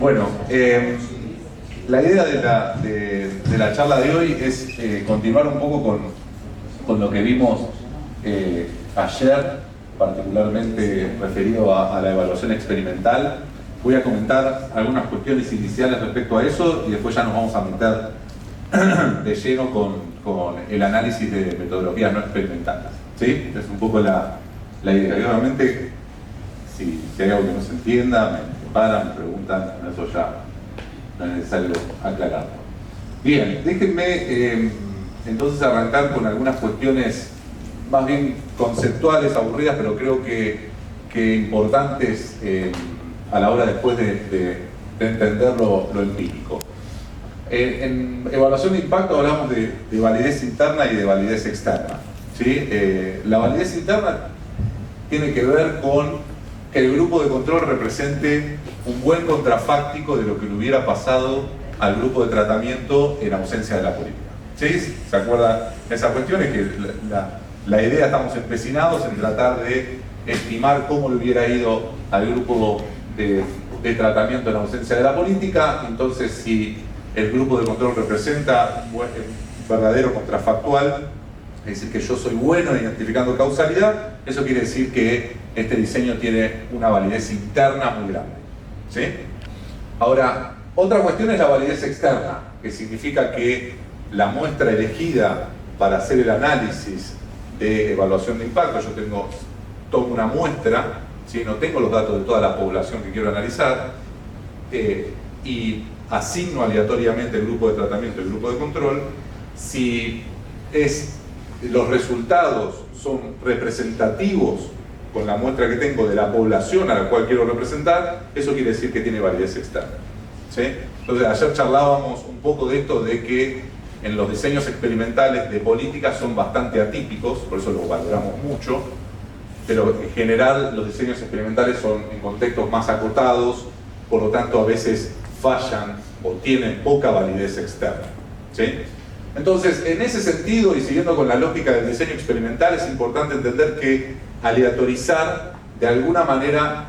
Bueno, la idea de la charla de hoy es continuar un poco con lo que vimos ayer, particularmente referido a la evaluación experimental. Voy a comentar algunas cuestiones iniciales respecto a eso y después ya nos vamos a meter de lleno con el análisis de metodologías no experimentales. ¿Sí? Es un poco la idea. Y obviamente, si hay algo que no se entienda, me paran, me preguntan, eso ya no es necesario aclararlo. Bien, déjenme entonces arrancar con algunas cuestiones más bien conceptuales, aburridas, pero creo que importantes a la hora después de entender lo empírico. En evaluación de impacto hablamos de validez interna y de validez externa. ¿Sí? La validez interna tiene que ver con que el grupo de control represente un buen contrafáctico de lo que le hubiera pasado al grupo de tratamiento en ausencia de la política. ¿Sí? ¿Se acuerdan de esa cuestión? Es que la idea, estamos empecinados en tratar de estimar cómo le hubiera ido al grupo de tratamiento en ausencia de la política. Entonces, si el grupo de control representa un verdadero contrafactual, es decir, que yo soy bueno identificando causalidad, eso quiere decir que este diseño tiene una validez interna muy grande. ¿Sí? Ahora, otra cuestión es la validez externa, que significa que la muestra elegida para hacer el análisis de evaluación de impacto, yo tomo una muestra, ¿sí? No tengo los datos de toda la población que quiero analizar, y asigno aleatoriamente el grupo de tratamiento y el grupo de control. Si los resultados son representativos con la muestra que tengo de la población a la cual quiero representar, eso quiere decir que tiene validez externa. ¿Sí? Entonces, ayer charlábamos un poco de esto, de que en los diseños experimentales de políticas son bastante atípicos, por eso los valoramos mucho, pero en general los diseños experimentales son en contextos más acotados, por lo tanto a veces fallan o tienen poca validez externa. ¿Sí? Entonces, en ese sentido, y siguiendo con la lógica del diseño experimental, es importante entender que aleatorizar, de alguna manera,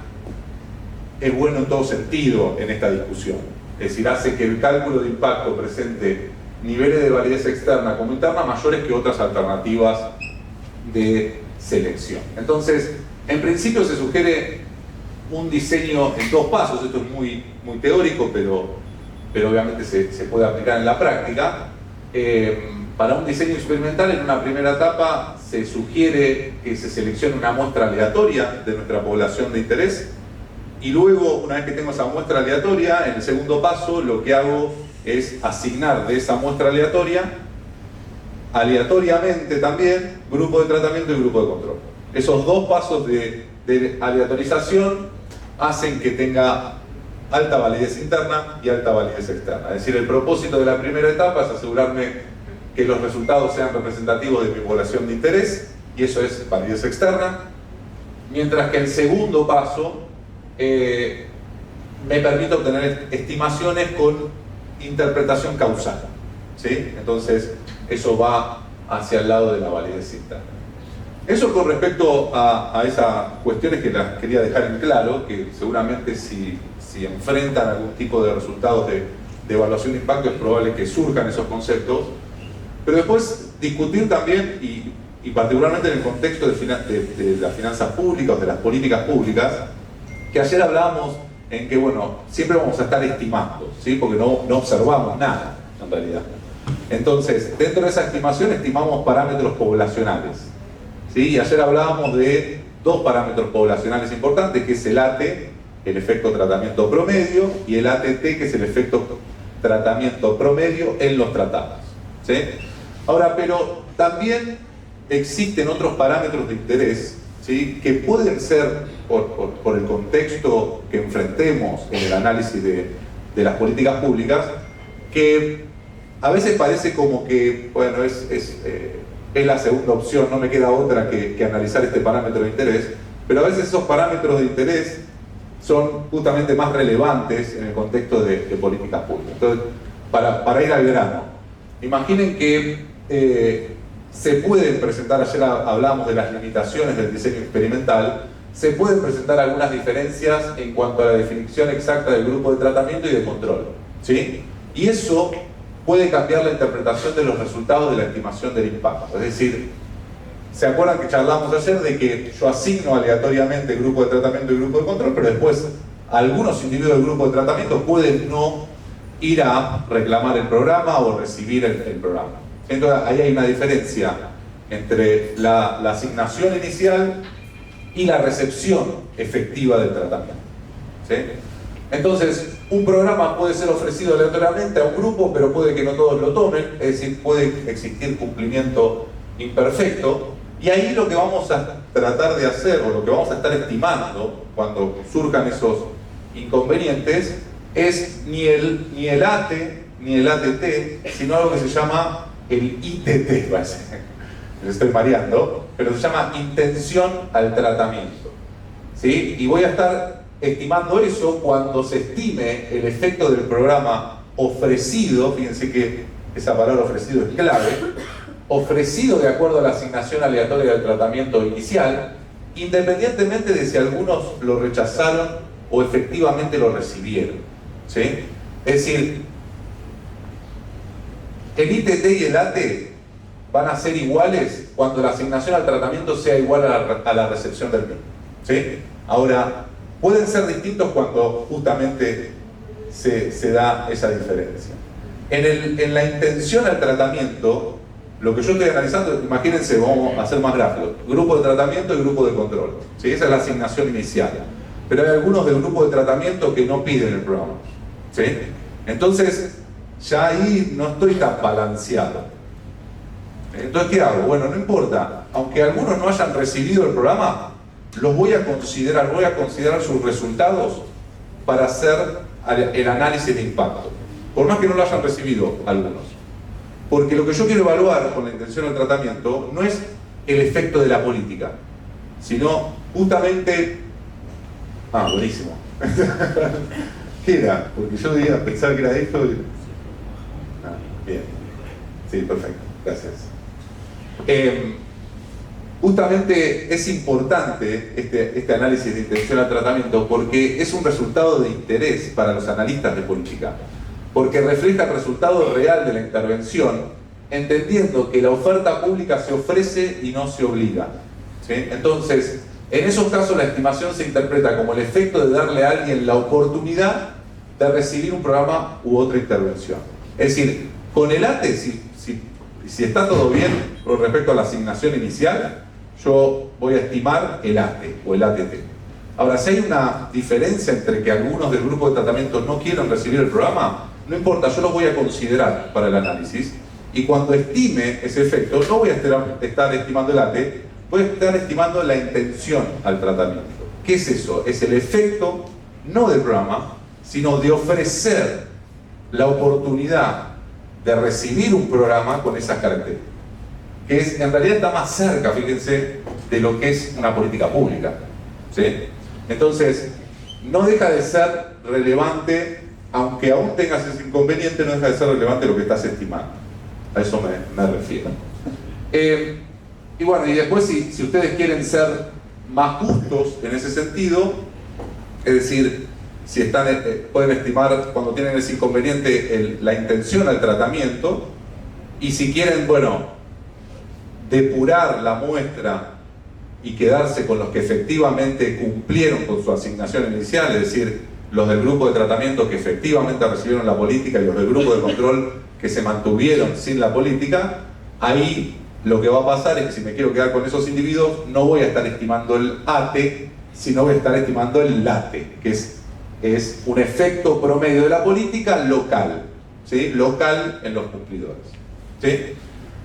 es bueno en todo sentido en esta discusión. Es decir, hace que el cálculo de impacto presente niveles de validez externa como interna mayores que otras alternativas de selección. Entonces, en principio se sugiere un diseño en dos pasos. Esto es muy teórico, pero obviamente se puede aplicar en la práctica. Para un diseño experimental, en una primera etapa se sugiere que se seleccione una muestra aleatoria de nuestra población de interés, y luego, una vez que tengo esa muestra aleatoria, en el segundo paso lo que hago es asignar de esa muestra aleatoriamente también grupo de tratamiento y grupo de control. Esos dos pasos de aleatorización hacen que tenga alta validez interna y alta validez externa. Es decir, el propósito de la primera etapa es asegurarme que los resultados sean representativos de mi población de interés, y eso es validez externa, mientras que el segundo paso me permite obtener estimaciones con interpretación causal. ¿Sí? Entonces, eso va hacia el lado de la validez interna. Eso con respecto a esas cuestiones que las quería dejar en claro, que seguramente si enfrentan algún tipo de resultados de evaluación de impacto es probable que surjan esos conceptos, pero después discutir también, y particularmente en el contexto de las finanzas públicas o de las políticas públicas, que ayer hablábamos en que, bueno, siempre vamos a estar estimando, ¿sí? Porque no observamos nada, en realidad. Entonces, dentro de esa estimación estimamos parámetros poblacionales, ¿sí? Y ayer hablábamos de dos parámetros poblacionales importantes, que es el AT, el efecto tratamiento promedio, y el ATT, que es el efecto tratamiento promedio en los tratados. ¿Sí? Ahora, pero también existen otros parámetros de interés, ¿sí? Que pueden ser, por el contexto que enfrentemos en el análisis de las políticas públicas, que a veces parece como que, bueno, es la segunda opción, no me queda otra que analizar este parámetro de interés, pero a veces esos parámetros de interés son justamente más relevantes en el contexto de políticas públicas. Entonces, para ir al grano, imaginen que se pueden presentar, ayer hablábamos de las limitaciones del diseño experimental, se pueden presentar algunas diferencias en cuanto a la definición exacta del grupo de tratamiento y de control, ¿sí? Y eso puede cambiar la interpretación de los resultados de la estimación del impacto. Es decir, ¿se acuerdan que charlamos ayer de que yo asigno aleatoriamente grupo de tratamiento y grupo de control, pero después algunos individuos del grupo de tratamiento pueden no ir a reclamar el programa o recibir el programa? Entonces ahí hay una diferencia entre la asignación inicial y la recepción efectiva del tratamiento, ¿sí? Entonces, un programa puede ser ofrecido aleatoriamente a un grupo, pero puede que no todos lo tomen, es decir, puede existir cumplimiento imperfecto, y ahí lo que vamos a tratar de hacer, o lo que vamos a estar estimando cuando surjan esos inconvenientes, es ni el AT ni el ATT, sino algo que se llama el ITT, parece. Me estoy mareando, pero se llama intención al tratamiento, ¿sí? Y voy a estar estimando eso cuando se estime el efecto del programa ofrecido. Fíjense que esa palabra ofrecido es clave. Ofrecido de acuerdo a la asignación aleatoria del tratamiento inicial, independientemente de si algunos lo rechazaron o efectivamente lo recibieron, ¿sí? Es decir, el ITT y el AT van a ser iguales cuando la asignación al tratamiento sea igual a la recepción del mismo, ¿sí? Ahora, pueden ser distintos cuando justamente se da esa diferencia. En la intención al tratamiento, lo que yo estoy analizando, imagínense, vamos a hacer más gráfico, grupo de tratamiento y grupo de control, ¿sí? Esa es la asignación inicial. Pero hay algunos del grupo de tratamiento que no piden el programa, ¿sí? Entonces, ya ahí no estoy tan balanceado. Entonces, ¿qué hago? Bueno, no importa, aunque algunos no hayan recibido el programa, los voy a considerar sus resultados para hacer el análisis de impacto, por más que no lo hayan recibido algunos. Porque lo que yo quiero evaluar con la intención del tratamiento no es el efecto de la política, sino justamente... Ah, buenísimo. ¿Qué era? Porque yo debía pensar que era esto y... Ah, bien. Sí, perfecto. Gracias. Justamente es importante este análisis de intención al tratamiento porque es un resultado de interés para los analistas de política, porque refleja el resultado real de la intervención, entendiendo que la oferta pública se ofrece y no se obliga, ¿sí? Entonces, en esos casos la estimación se interpreta como el efecto de darle a alguien la oportunidad de recibir un programa u otra intervención. Es decir, con el ATE, si está todo bien con respecto a la asignación inicial, yo voy a estimar el ATE o el ATT. Ahora, si hay una diferencia entre que algunos del grupo de tratamiento no quieran recibir el programa, no importa, yo los voy a considerar para el análisis, y cuando estime ese efecto, no voy a estar estimando el ATE, voy a estar estimando la intención al tratamiento. ¿Qué es eso? Es el efecto, no del programa, sino de ofrecer la oportunidad de recibir un programa con esas características, que en realidad está más cerca, fíjense, de lo que es una política pública, ¿sí? Entonces, no deja de ser relevante, aunque aún tengas ese inconveniente, no deja de ser relevante lo que estás estimando. A eso me refiero. Y bueno, y después si ustedes quieren ser más justos en ese sentido, es decir, si pueden estimar cuando tienen ese inconveniente la intención al tratamiento, y si quieren, bueno, depurar la muestra y quedarse con los que efectivamente cumplieron con su asignación inicial, es decir, los del grupo de tratamiento que efectivamente recibieron la política y los del grupo de control que se mantuvieron sin la política, ahí lo que va a pasar es que si me quiero quedar con esos individuos, no voy a estar estimando el ATE, sino voy a estar estimando el LATE, que es un efecto promedio de la política local, ¿sí? Local en los cumplidores, ¿sí?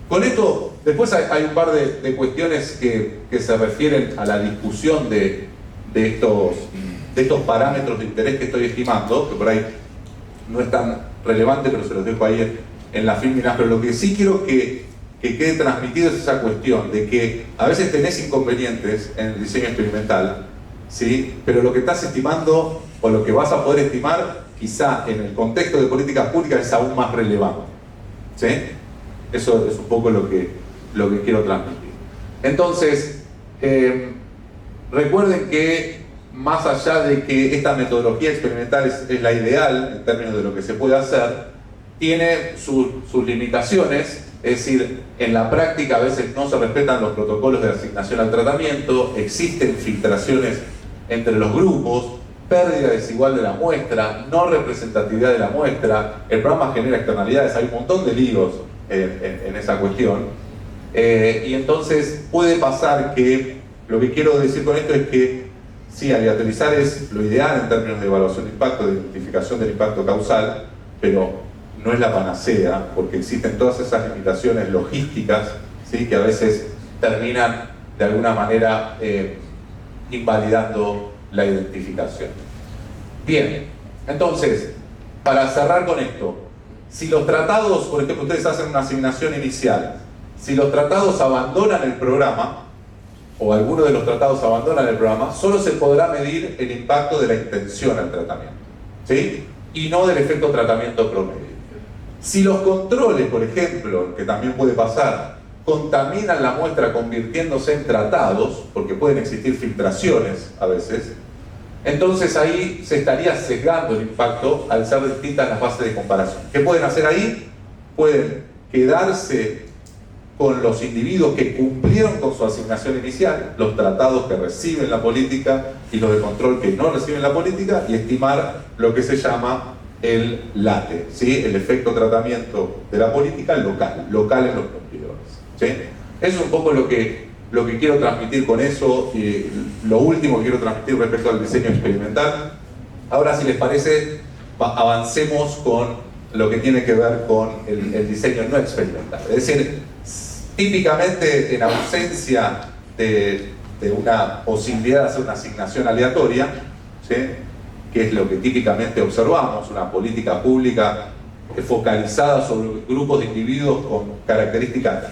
Con esto, después hay un par de cuestiones que se refieren a la discusión de estos parámetros de interés que estoy estimando, que por ahí no es tan relevante, pero se los dejo ahí en las fílminas. Pero lo que sí quiero que quede transmitido es esa cuestión de que a veces tenés inconvenientes en el diseño experimental, ¿sí? Pero lo que estás estimando o lo que vas a poder estimar, quizá en el contexto de políticas públicas es aún más relevante, ¿sí? Eso es un poco lo que quiero transmitir. Entonces, Recuerden que más allá de que esta metodología experimental es la ideal en términos de lo que se puede hacer, tiene sus limitaciones, es decir, en la práctica a veces no se respetan los protocolos de asignación al tratamiento, existen filtraciones entre los grupos, pérdida desigual de la muestra, no representatividad de la muestra, el programa genera externalidades, hay un montón de líos en esa cuestión, y entonces puede pasar que, lo que quiero decir con esto es que sí, aleatorizar es lo ideal en términos de evaluación de impacto, de identificación del impacto causal, pero no es la panacea, porque existen todas esas limitaciones logísticas, ¿sí?, que a veces terminan de alguna manera invalidando la identificación. Bien, entonces, para cerrar con esto, si los tratados, por ejemplo, ustedes hacen una asignación inicial, si los tratados abandonan el programa, o alguno de los tratados abandonan el programa, solo se podrá medir el impacto de la intención al tratamiento, ¿sí?, y no del efecto tratamiento promedio. Si los controles, por ejemplo, que también puede pasar, contaminan la muestra convirtiéndose en tratados, porque pueden existir filtraciones a veces, entonces ahí se estaría sesgando el impacto al ser distintas las bases de comparación. ¿Qué pueden hacer ahí? Pueden quedarse con los individuos que cumplieron con su asignación inicial, los tratados que reciben la política y los de control que no reciben la política, y estimar lo que se llama el LATE, ¿sí?, el efecto tratamiento de la política local en los cumplidores, ¿sí? Eso es un poco lo que quiero transmitir con eso, y lo último que quiero transmitir respecto al diseño experimental. Ahora, si les parece, avancemos con lo que tiene que ver con el diseño no experimental. Es decir, típicamente en ausencia de una posibilidad de hacer una asignación aleatoria, ¿sí?, que es lo que típicamente observamos, una política pública focalizada sobre grupos de individuos con características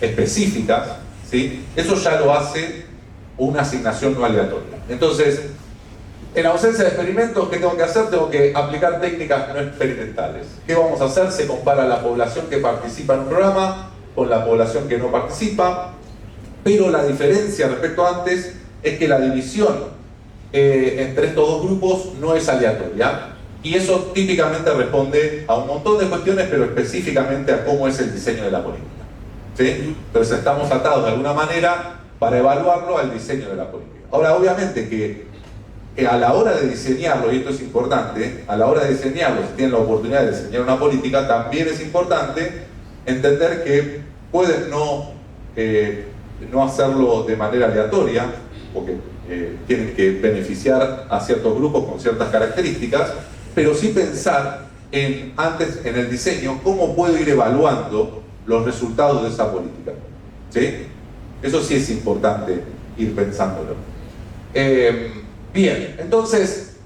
específicas, ¿sí?, eso ya lo hace una asignación no aleatoria. Entonces, en ausencia de experimentos, ¿qué tengo que hacer? Tengo que aplicar técnicas no experimentales. ¿Qué vamos a hacer? Se compara la población que participa en un programa con la población que no participa, pero la diferencia respecto a antes es que la división entre estos dos grupos no es aleatoria, y eso típicamente responde a un montón de cuestiones, pero específicamente a cómo es el diseño de la política, ¿sí? Entonces estamos atados de alguna manera para evaluarlo al diseño de la política. Ahora, obviamente que a la hora de diseñarlo, y esto es importante, a la hora de diseñarlo, si tienen la oportunidad de diseñar una política, también es importante entender que pueden no hacerlo de manera aleatoria, porque tienen que beneficiar a ciertos grupos con ciertas características, pero sí pensar antes en el diseño cómo puedo ir evaluando los resultados de esa política, ¿sí? Eso sí es importante ir pensándolo. Bien, entonces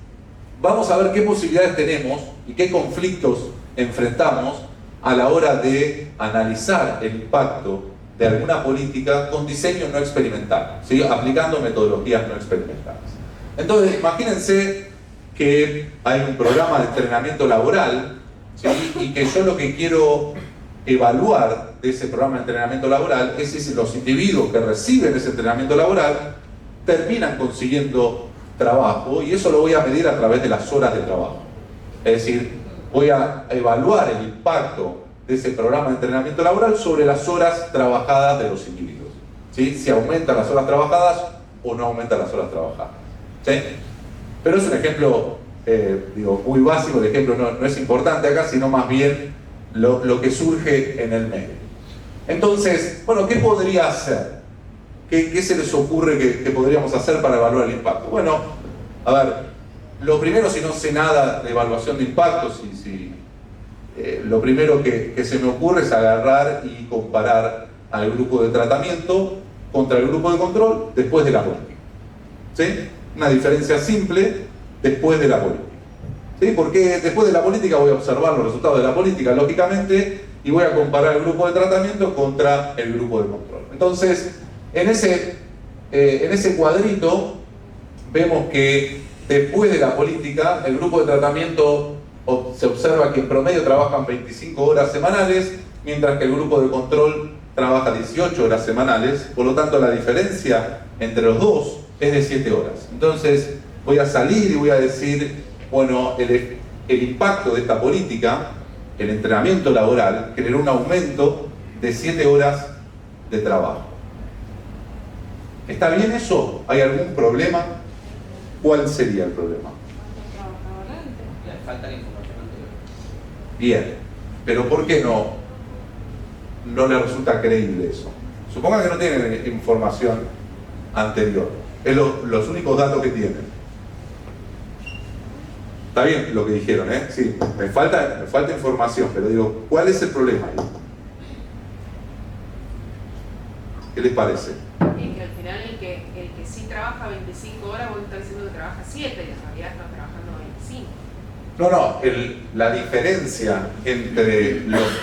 vamos a ver qué posibilidades tenemos y qué conflictos enfrentamos a la hora de analizar el impacto de alguna política con diseño no experimental, ¿sí?, aplicando metodologías no experimentales. Entonces, imagínense que hay un programa de entrenamiento laboral, ¿sí?, y que yo lo que quiero evaluar de ese programa de entrenamiento laboral es si los individuos que reciben ese entrenamiento laboral terminan consiguiendo trabajo, y eso lo voy a medir a través de las horas de trabajo. Es decir, voy a evaluar el impacto de ese programa de entrenamiento laboral sobre las horas trabajadas de los individuos, ¿sí?, si aumentan las horas trabajadas o no aumentan las horas trabajadas, ¿sí? Pero es un ejemplo, muy básico, el ejemplo no es importante acá, sino más bien lo que surge en el medio. Entonces, bueno, ¿qué podría hacer? ¿Qué se les ocurre que podríamos hacer para evaluar el impacto? Bueno, a ver, lo primero, si no sé nada de evaluación de impactos, lo primero que se me ocurre es agarrar y comparar al grupo de tratamiento contra el grupo de control después de la política, ¿sí? Una diferencia simple después de la política, ¿sí? Porque después de la política voy a observar los resultados de la política, lógicamente, y voy a comparar el grupo de tratamiento contra el grupo de control. Entonces, en ese cuadrito vemos que después de la política, el grupo de tratamiento se observa que en promedio trabajan 25 horas semanales, mientras que el grupo de control trabaja 18 horas semanales. Por lo tanto, la diferencia entre los dos es de 7 horas. Entonces voy a salir y voy a decir, bueno, el impacto de esta política, el entrenamiento laboral, generó un aumento de 7 horas de trabajo. ¿Está bien eso? ¿Hay algún problema? ¿Cuál sería el problema? Le falta la información anterior. Bien, pero ¿por qué no le resulta creíble eso? Supongan que no tienen información anterior. Es los únicos datos que tienen. Está bien lo que dijeron, ¿eh? Sí, me falta información, pero digo, ¿cuál es el problema ahí? ¿Qué les parece? Y que al final el que sí trabaja 25 horas, vos estás diciendo que trabaja 7 y en realidad estás trabajando 25. No, la diferencia entre los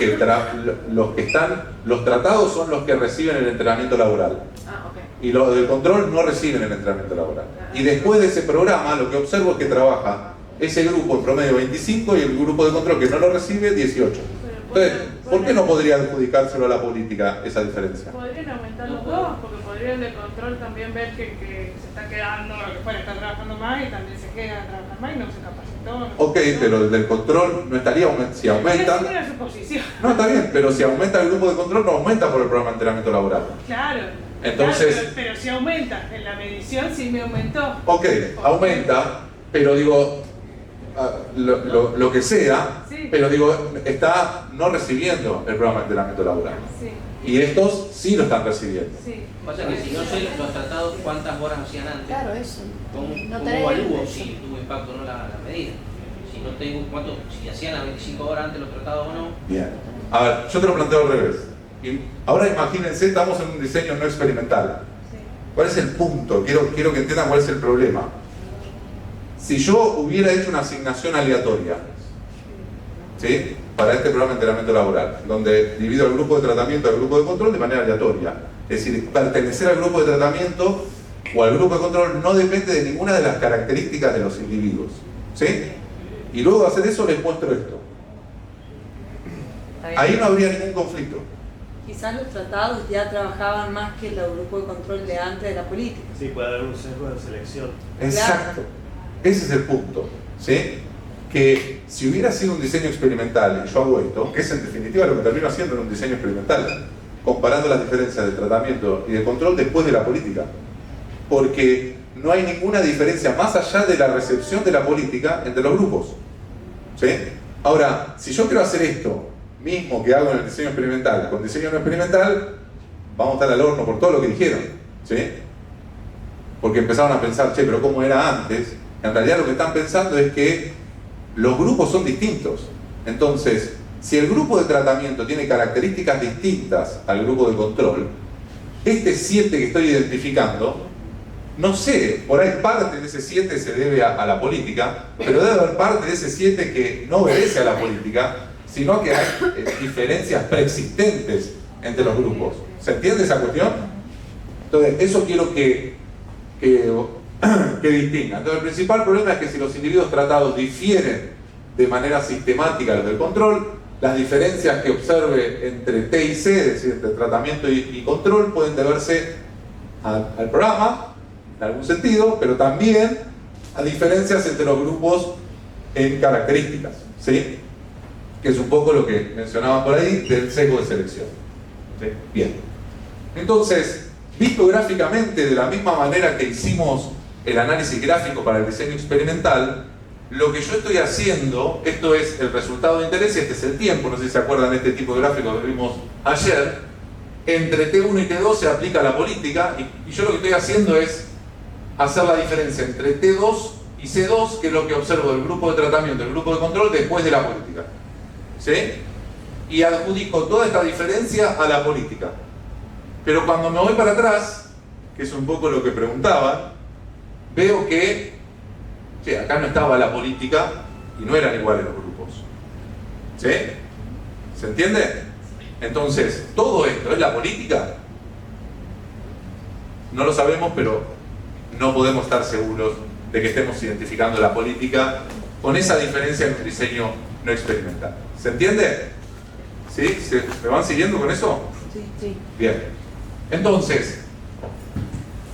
que están, los tratados son los que reciben el entrenamiento laboral. Ah, ok. Y los del control no reciben el entrenamiento laboral. Y después de ese programa, lo que observo es que trabaja ese grupo en promedio 25 y el grupo de control que no lo recibe 18. Entonces, ¿por qué no podría adjudicárselo a la política esa diferencia? Podrían aumentar los dos, porque podría el de control también ver que se está quedando, lo que fuera, está trabajando más y también se queda a trabajar más y no se capacitó. No Ok, pero el del control no estaría si aumenta. Esa era su posición. No, está bien, pero si aumenta el grupo de control, no aumenta por el programa de entrenamiento laboral. Claro. Entonces, claro, pero si aumenta, en la medición sí me aumentó. ok, aumenta, pero digo, lo que sea, Sí. pero digo, está no recibiendo el programa de entrenamiento laboral. Sí, Y estos sí lo están recibiendo. sí. Pasa que si no sé los tratados cuántas horas hacían antes, Claro, eso. ¿cómo No evalúo tenemos si tuvo impacto o no la medida? Si no tengo si hacían las 25 horas antes los tratados o no. Bien. A ver, yo te lo planteo al revés. Y ahora imagínense, estamos en un diseño no experimental. Sí. ¿Cuál es el punto? Quiero que entiendan cuál es el problema. Si yo hubiera hecho una asignación aleatoria, ¿sí?, para este programa de entrenamiento laboral, donde divido al grupo de tratamiento al grupo de control de manera aleatoria, es decir, pertenecer al grupo de tratamiento o al grupo de control no depende de ninguna de las características de los individuos, ¿sí? Y luego de hacer eso les muestro esto. Ahí no habría ningún conflicto. Quizás los tratados ya trabajaban más que el grupo de control de antes de la política. Sí, puede haber un sesgo de selección. Exacto. Ese es el punto, ¿sí? Que si hubiera sido un diseño experimental y yo hago esto, que es en definitiva lo que termino haciendo en un diseño experimental, comparando las diferencias de tratamiento y de control después de la política, porque no hay ninguna diferencia más allá de la recepción de la política entre los grupos, ¿sí? Ahora, si yo quiero hacer esto mismo que hago en el diseño experimental con diseño no experimental, vamos a estar al horno por todo lo que dijeron, ¿sí? Porque empezaron a pensar, che, pero ¿cómo era antes? En realidad lo que están pensando es que los grupos son distintos. Entonces, si el grupo de tratamiento tiene características distintas al grupo de control, este 7 que estoy identificando, no sé, por ahí parte de ese 7 se debe a la política, pero debe haber parte de ese 7 que no obedece a la política, sino que hay diferencias preexistentes entre los grupos. ¿Se entiende esa cuestión? Entonces, eso quiero que distingan. Entonces, el principal problema es que si los individuos tratados difieren de manera sistemática a los del control, las diferencias que observe entre T y C, es decir, entre tratamiento y control, pueden deberse al programa, en algún sentido, pero también a diferencias entre los grupos en características, ¿sí? Que es un poco lo que mencionaban por ahí del sesgo de selección. ¿Sí? Bien. Entonces, visto gráficamente de la misma manera que hicimos el análisis gráfico para el diseño experimental, lo que yo estoy haciendo, esto es el resultado de interés y este es el tiempo, no sé si se acuerdan de este tipo de gráfico que vimos ayer, entre T1 y T2 se aplica la política y yo lo que estoy haciendo es hacer la diferencia entre T2 y C2, que es lo que observo del grupo de tratamiento, del grupo de control después de la política, ¿sí? Y adjudico toda esta diferencia a la política. Pero cuando me voy para atrás, que es un poco lo que preguntaban, veo que sí, acá no estaba la política y no eran iguales los grupos. ¿Sí? ¿Se entiende? Entonces, ¿todo esto es la política? No lo sabemos, pero no podemos estar seguros de que estemos identificando la política con esa diferencia en un diseño no experimental. ¿Se entiende? ¿Sí? ¿Me van siguiendo con eso? Sí, sí. Bien. Entonces,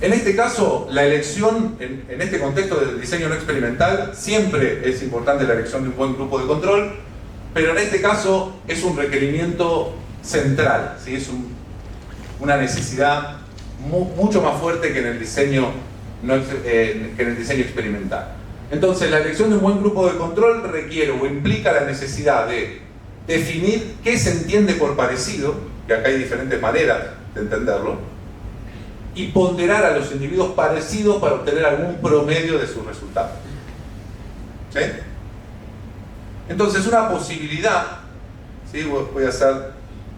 En este caso, la elección, en este contexto del diseño no experimental, siempre es importante la elección de un buen grupo de control, pero en este caso es un requerimiento central, ¿sí? Es una necesidad mucho más fuerte que en el diseño, que en el diseño experimental. Entonces, la elección de un buen grupo de control requiere o implica la necesidad de definir qué se entiende por parecido, que acá hay diferentes maneras de entenderlo, y ponderar a los individuos parecidos para obtener algún promedio de sus resultados. ¿Sí? Entonces, una posibilidad, ¿sí? Voy a hacer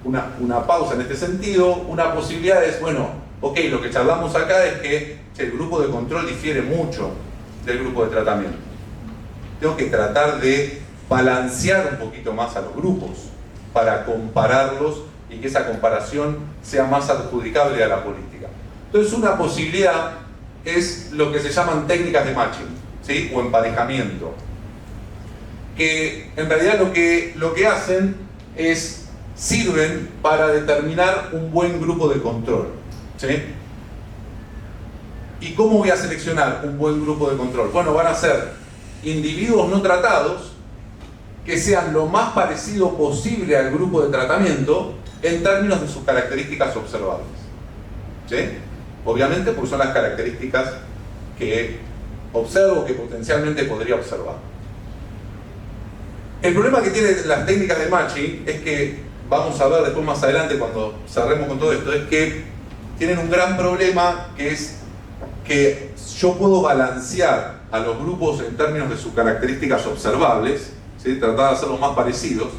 una pausa en este sentido. Una posibilidad es, bueno, ok, lo que charlamos acá es que el grupo de control difiere mucho del grupo de tratamiento. Tengo que tratar de balancear un poquito más a los grupos para compararlos y que esa comparación sea más adjudicable a la política. Entonces, una posibilidad es lo que se llaman técnicas de matching, ¿sí? O emparejamiento, que en realidad lo que hacen es sirven para determinar un buen grupo de control, ¿sí? ¿Y cómo voy a seleccionar un buen grupo de control? Bueno, van a ser individuos no tratados que sean lo más parecido posible al grupo de tratamiento en términos de sus características observables, ¿sí? Obviamente, porque son las características que observo, que potencialmente podría observar. El problema que tienen las técnicas de matching es que, vamos a ver después más adelante cuando cerremos con todo esto, es que tienen un gran problema, que es que yo puedo balancear a los grupos en términos de sus características observables, ¿sí? Tratar de hacerlos más parecidos,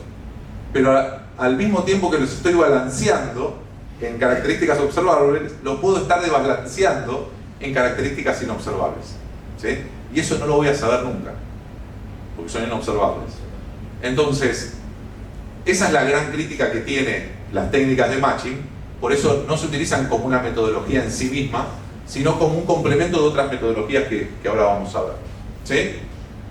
pero al mismo tiempo que los estoy balanceando en características observables, los puedo estar desbalanceando en características inobservables, ¿sí? Y eso no lo voy a saber nunca, porque son inobservables. Entonces, esa es la gran crítica que tienen las técnicas de matching. Por eso no se utilizan como una metodología en sí misma, sino como un complemento de otras metodologías que ahora vamos a ver, ¿sí?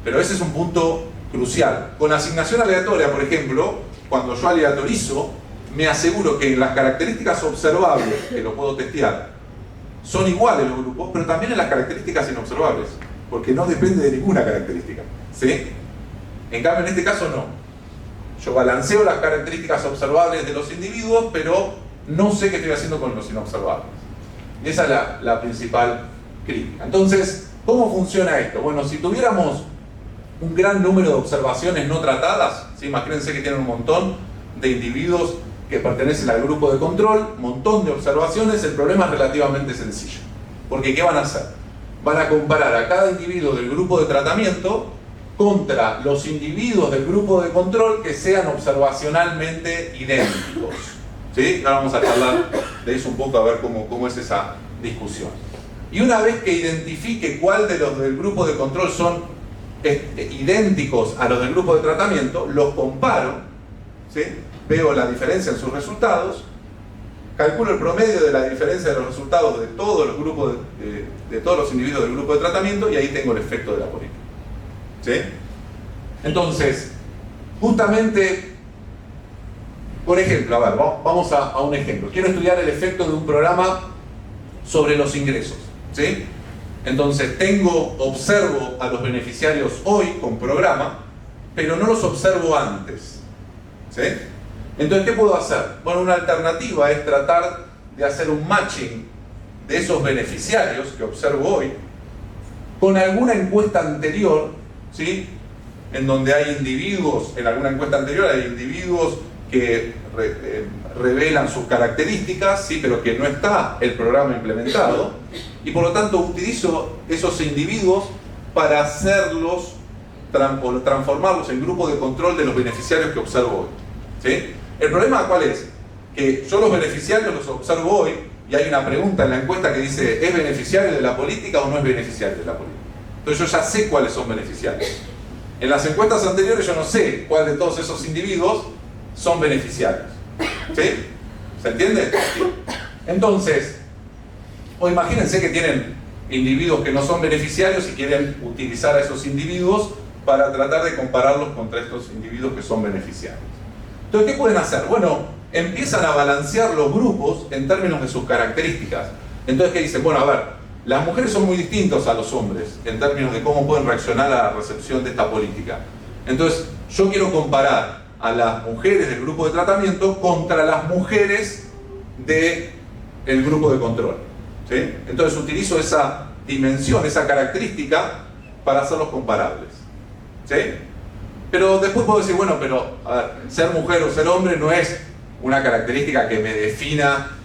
Pero ese es un punto crucial. Con asignación aleatoria, por ejemplo, cuando yo aleatorizo, me aseguro que las características observables, que lo puedo testear, son iguales los grupos, pero también en las características inobservables, porque no depende de ninguna característica, ¿sí? En cambio, en este caso no. Yo balanceo las características observables de los individuos, pero no sé qué estoy haciendo con los inobservables. Y esa es la principal crítica. Entonces, ¿cómo funciona esto? Bueno, si tuviéramos un gran número de observaciones no tratadas, ¿sí? Imagínense que tienen un montón de individuos que pertenecen al grupo de control, un montón de observaciones, el problema es relativamente sencillo. Porque ¿qué van a hacer? Van a comparar a cada individuo del grupo de tratamiento contra los individuos del grupo de control que sean observacionalmente idénticos, ¿sí? Ahora vamos a hablar de eso un poco, a ver cómo es esa discusión. Y una vez que identifique cuál de los del grupo de control son idénticos a los del grupo de tratamiento, los comparo, ¿sí? Veo la diferencia en sus resultados, calculo el promedio de la diferencia de los resultados de todos los grupos de todos los individuos del grupo de tratamiento, y ahí tengo el efecto de la política, ¿sí? Entonces, justamente, por ejemplo, a ver, vamos a un ejemplo. Quiero estudiar el efecto de un programa sobre los ingresos, ¿sí? Entonces, observo a los beneficiarios hoy con programa, pero no los observo antes, ¿sí? Entonces, ¿qué puedo hacer? Bueno, una alternativa es tratar de hacer un matching de esos beneficiarios que observo hoy con alguna encuesta anterior, ¿sí? En donde hay individuos, en alguna encuesta anterior hay individuos que revelan sus características, ¿sí? Pero que no está el programa implementado, y por lo tanto utilizo esos individuos para hacerlos, transformarlos en grupo de control de los beneficiarios que observo hoy, ¿sí? El problema ¿cuál es? Que yo los beneficiarios los observo hoy y hay una pregunta en la encuesta que dice ¿es beneficiario de la política o no es beneficiario de la política? Entonces yo ya sé cuáles son beneficiarios. En las encuestas anteriores yo no sé cuál de todos esos individuos son beneficiarios, ¿sí? ¿Se entiende? Entonces, o imagínense que tienen individuos que no son beneficiarios y quieren utilizar a esos individuos para tratar de compararlos contra estos individuos que son beneficiarios. Entonces, ¿qué pueden hacer? Bueno, empiezan a balancear los grupos en términos de sus características. Entonces, ¿qué dicen? Bueno, a ver, Las mujeres son muy distintas a los hombres en términos de cómo pueden reaccionar a la recepción de esta política. Entonces, yo quiero comparar a las mujeres del grupo de tratamiento contra las mujeres del grupo de control, ¿sí? Entonces utilizo esa dimensión, esa característica para hacerlos comparables, ¿sí? Pero después puedo decir, bueno, pero a ver, ser mujer o ser hombre no es una característica que me defina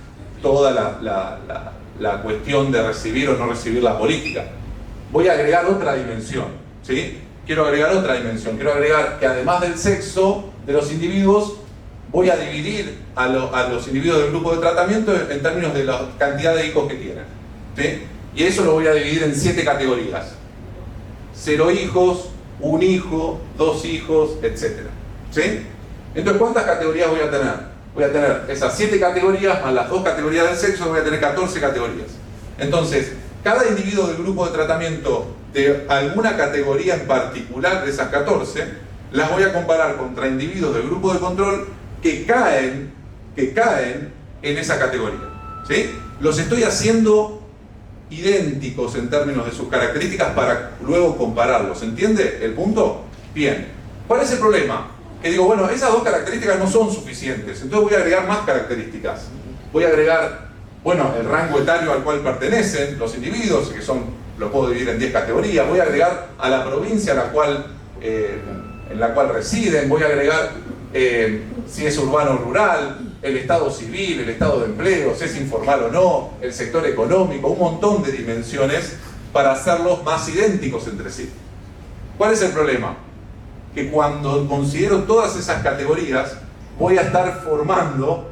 toda la cuestión de recibir o no recibir la política. Voy a agregar otra dimensión, ¿sí? Quiero agregar otra dimensión, quiero agregar que además del sexo de los individuos, voy a dividir a los individuos del grupo de tratamiento en términos de la cantidad de hijos que tienen, ¿sí? Y eso lo voy a dividir en 7 categorías. 0 hijos, 1 hijo, 2 hijos, etc. ¿Sí? Entonces, ¿cuántas categorías voy a tener? Voy a tener esas 7 categorías más las 2 categorías del sexo, voy a tener 14 categorías. Entonces, cada individuo del grupo de tratamiento de alguna categoría en particular de esas 14, las voy a comparar contra individuos del grupo de control que caen en esa categoría, ¿sí? Los estoy haciendo idénticos en términos de sus características para luego compararlos. ¿Entiende el punto? Bien. ¿Cuál es el problema? Que digo, bueno, esas 2 características no son suficientes, entonces voy a agregar más características. Voy a agregar, bueno, el rango etario al cual pertenecen los individuos, que son, lo puedo dividir en 10 categorías. Voy a agregar a la provincia en la cual residen. Voy a agregar si es urbano o rural, el estado civil, el estado de empleo, si es informal o no, el sector económico, un montón de dimensiones para hacerlos más idénticos entre sí. ¿Cuál es el problema? Que cuando considero todas esas categorías, voy a estar formando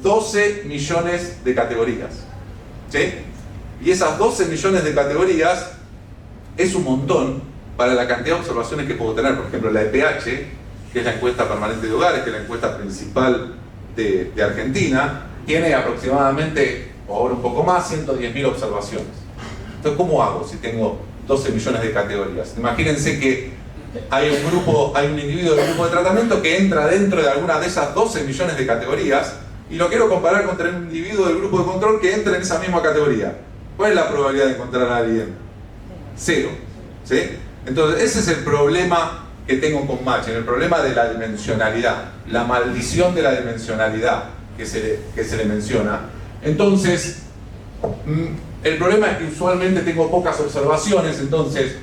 12 millones de categorías, ¿sí? Y esas 12 millones de categorías es un montón para la cantidad de observaciones que puedo tener. Por ejemplo, la EPH, que es la encuesta permanente de hogares, que es la encuesta principal de Argentina, tiene aproximadamente, o ahora un poco más, 110.000 observaciones. Entonces, ¿cómo hago si tengo 12 millones de categorías? Imagínense que hay un individuo del grupo de tratamiento que entra dentro de alguna de esas 12 millones de categorías y lo quiero comparar contra un individuo del grupo de control que entra en esa misma categoría. ¿Cuál es la probabilidad de encontrar a alguien? 0, ¿sí? Entonces, ese es el problema que tengo con Matching, el problema de la dimensionalidad, la maldición de la dimensionalidad que se le menciona. Entonces, el problema es que usualmente tengo pocas observaciones, entonces,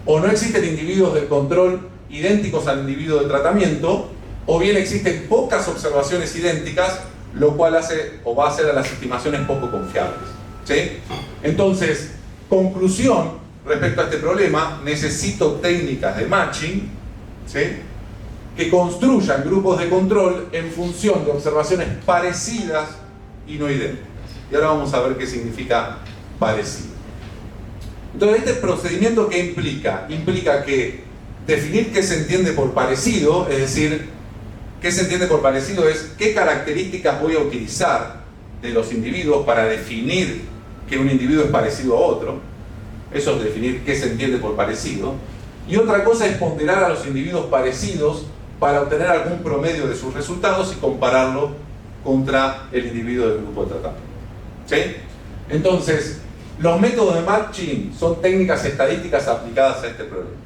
o no existen individuos del control idénticos al individuo de tratamiento, o bien existen pocas observaciones idénticas, lo cual hace o va a hacer a las estimaciones poco confiables, ¿sí? Entonces, conclusión respecto a este problema, necesito técnicas de matching, ¿sí?, que construyan grupos de control en función de observaciones parecidas y no idénticas. Y ahora vamos a ver qué significa parecido. Entonces, este procedimiento, ¿qué implica? Implica que definir qué se entiende por parecido, es decir, qué se entiende por parecido es qué características voy a utilizar de los individuos para definir que un individuo es parecido a otro. Eso es definir qué se entiende por parecido. Y otra cosa es ponderar a los individuos parecidos para obtener algún promedio de sus resultados y compararlo contra el individuo del grupo de tratamiento, ¿sí? Entonces, los métodos de matching son técnicas estadísticas aplicadas a este problema,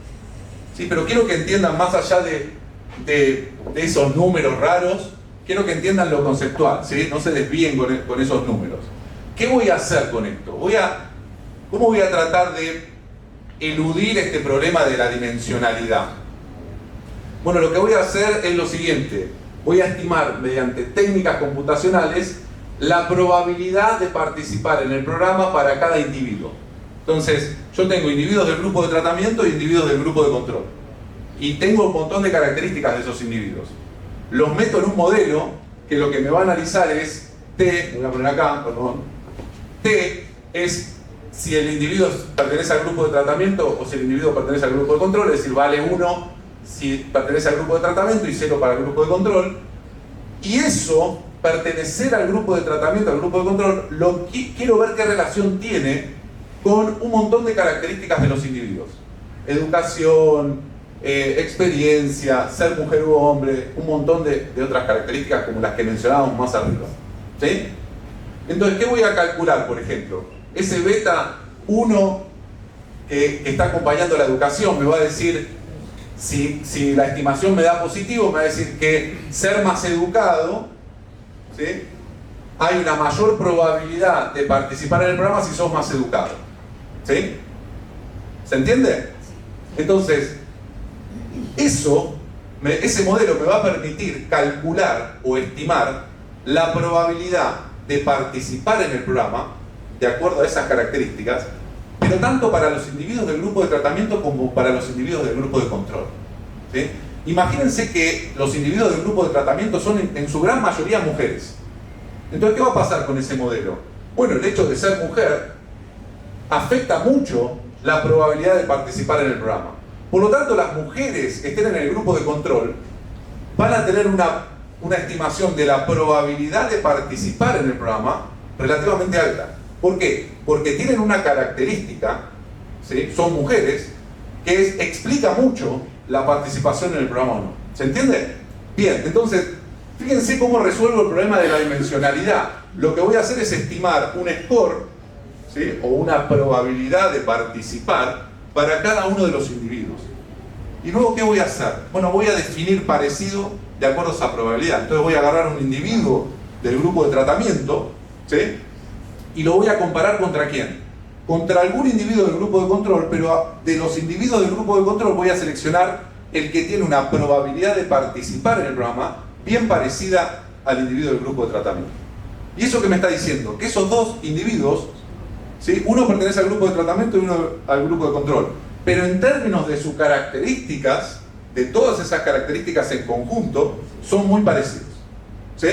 ¿sí? Pero quiero que entiendan, más allá de esos números raros, quiero que entiendan lo conceptual, ¿sí? No se desvíen con esos números. ¿Qué voy a hacer con esto? ¿Cómo voy a tratar de eludir este problema de la dimensionalidad? Bueno, lo que voy a hacer es lo siguiente. Voy a estimar mediante técnicas computacionales la probabilidad de participar en el programa para cada individuo. Entonces, yo tengo individuos del grupo de tratamiento y individuos del grupo de control. Y tengo un montón de características de esos individuos. Los meto en un modelo que lo que me va a analizar es T, voy a poner acá, perdón. T es si el individuo pertenece al grupo de tratamiento o si el individuo pertenece al grupo de control, es decir, vale 1 si pertenece al grupo de tratamiento y 0 para el grupo de control. Y eso, pertenecer al grupo de tratamiento, al grupo de control, quiero ver qué relación tiene con un montón de características de los individuos. Educación, experiencia, ser mujer u hombre, un montón de otras características como las que mencionábamos más arriba, ¿sí? Entonces, ¿qué voy a calcular, por ejemplo? Ese beta uno que está acompañando la educación me va a decir, si la estimación me da positivo, me va a decir que ser más educado, ¿sí?, hay una mayor probabilidad de participar en el programa si sos más educado. ¿Sí? ¿Se entiende? Entonces, ese modelo me va a permitir calcular o estimar la probabilidad de participar en el programa de acuerdo a esas características, pero tanto para los individuos del grupo de tratamiento como para los individuos del grupo de control. ¿Sí? Imagínense que los individuos del grupo de tratamiento son en su gran mayoría mujeres. Entonces, ¿qué va a pasar con ese modelo? Bueno, el hecho de ser mujer afecta mucho la probabilidad de participar en el programa. Por lo tanto, las mujeres que estén en el grupo de control van a tener una estimación de la probabilidad de participar en el programa relativamente alta. ¿Por qué? Porque tienen una característica, ¿sí?, son mujeres, que explica mucho la participación en el programa o no. ¿Se entiende? Bien, entonces, fíjense cómo resuelvo el problema de la dimensionalidad. Lo que voy a hacer es estimar un score, ¿sí?, o una probabilidad de participar para cada uno de los individuos. Y luego, ¿qué voy a hacer? Bueno, voy a definir parecido de acuerdo a esa probabilidad. Entonces voy a agarrar un individuo del grupo de tratamiento, ¿sí?, y lo voy a comparar ¿contra quién? Contra algún individuo del grupo de control, pero de los individuos del grupo de control voy a seleccionar el que tiene una probabilidad de participar en el programa bien parecida al individuo del grupo de tratamiento. ¿Y eso qué me está diciendo? Que esos dos individuos, ¿sí?, uno pertenece al grupo de tratamiento y uno al grupo de control, pero en términos de sus características, de todas esas características en conjunto, son muy parecidos. ¿Sí?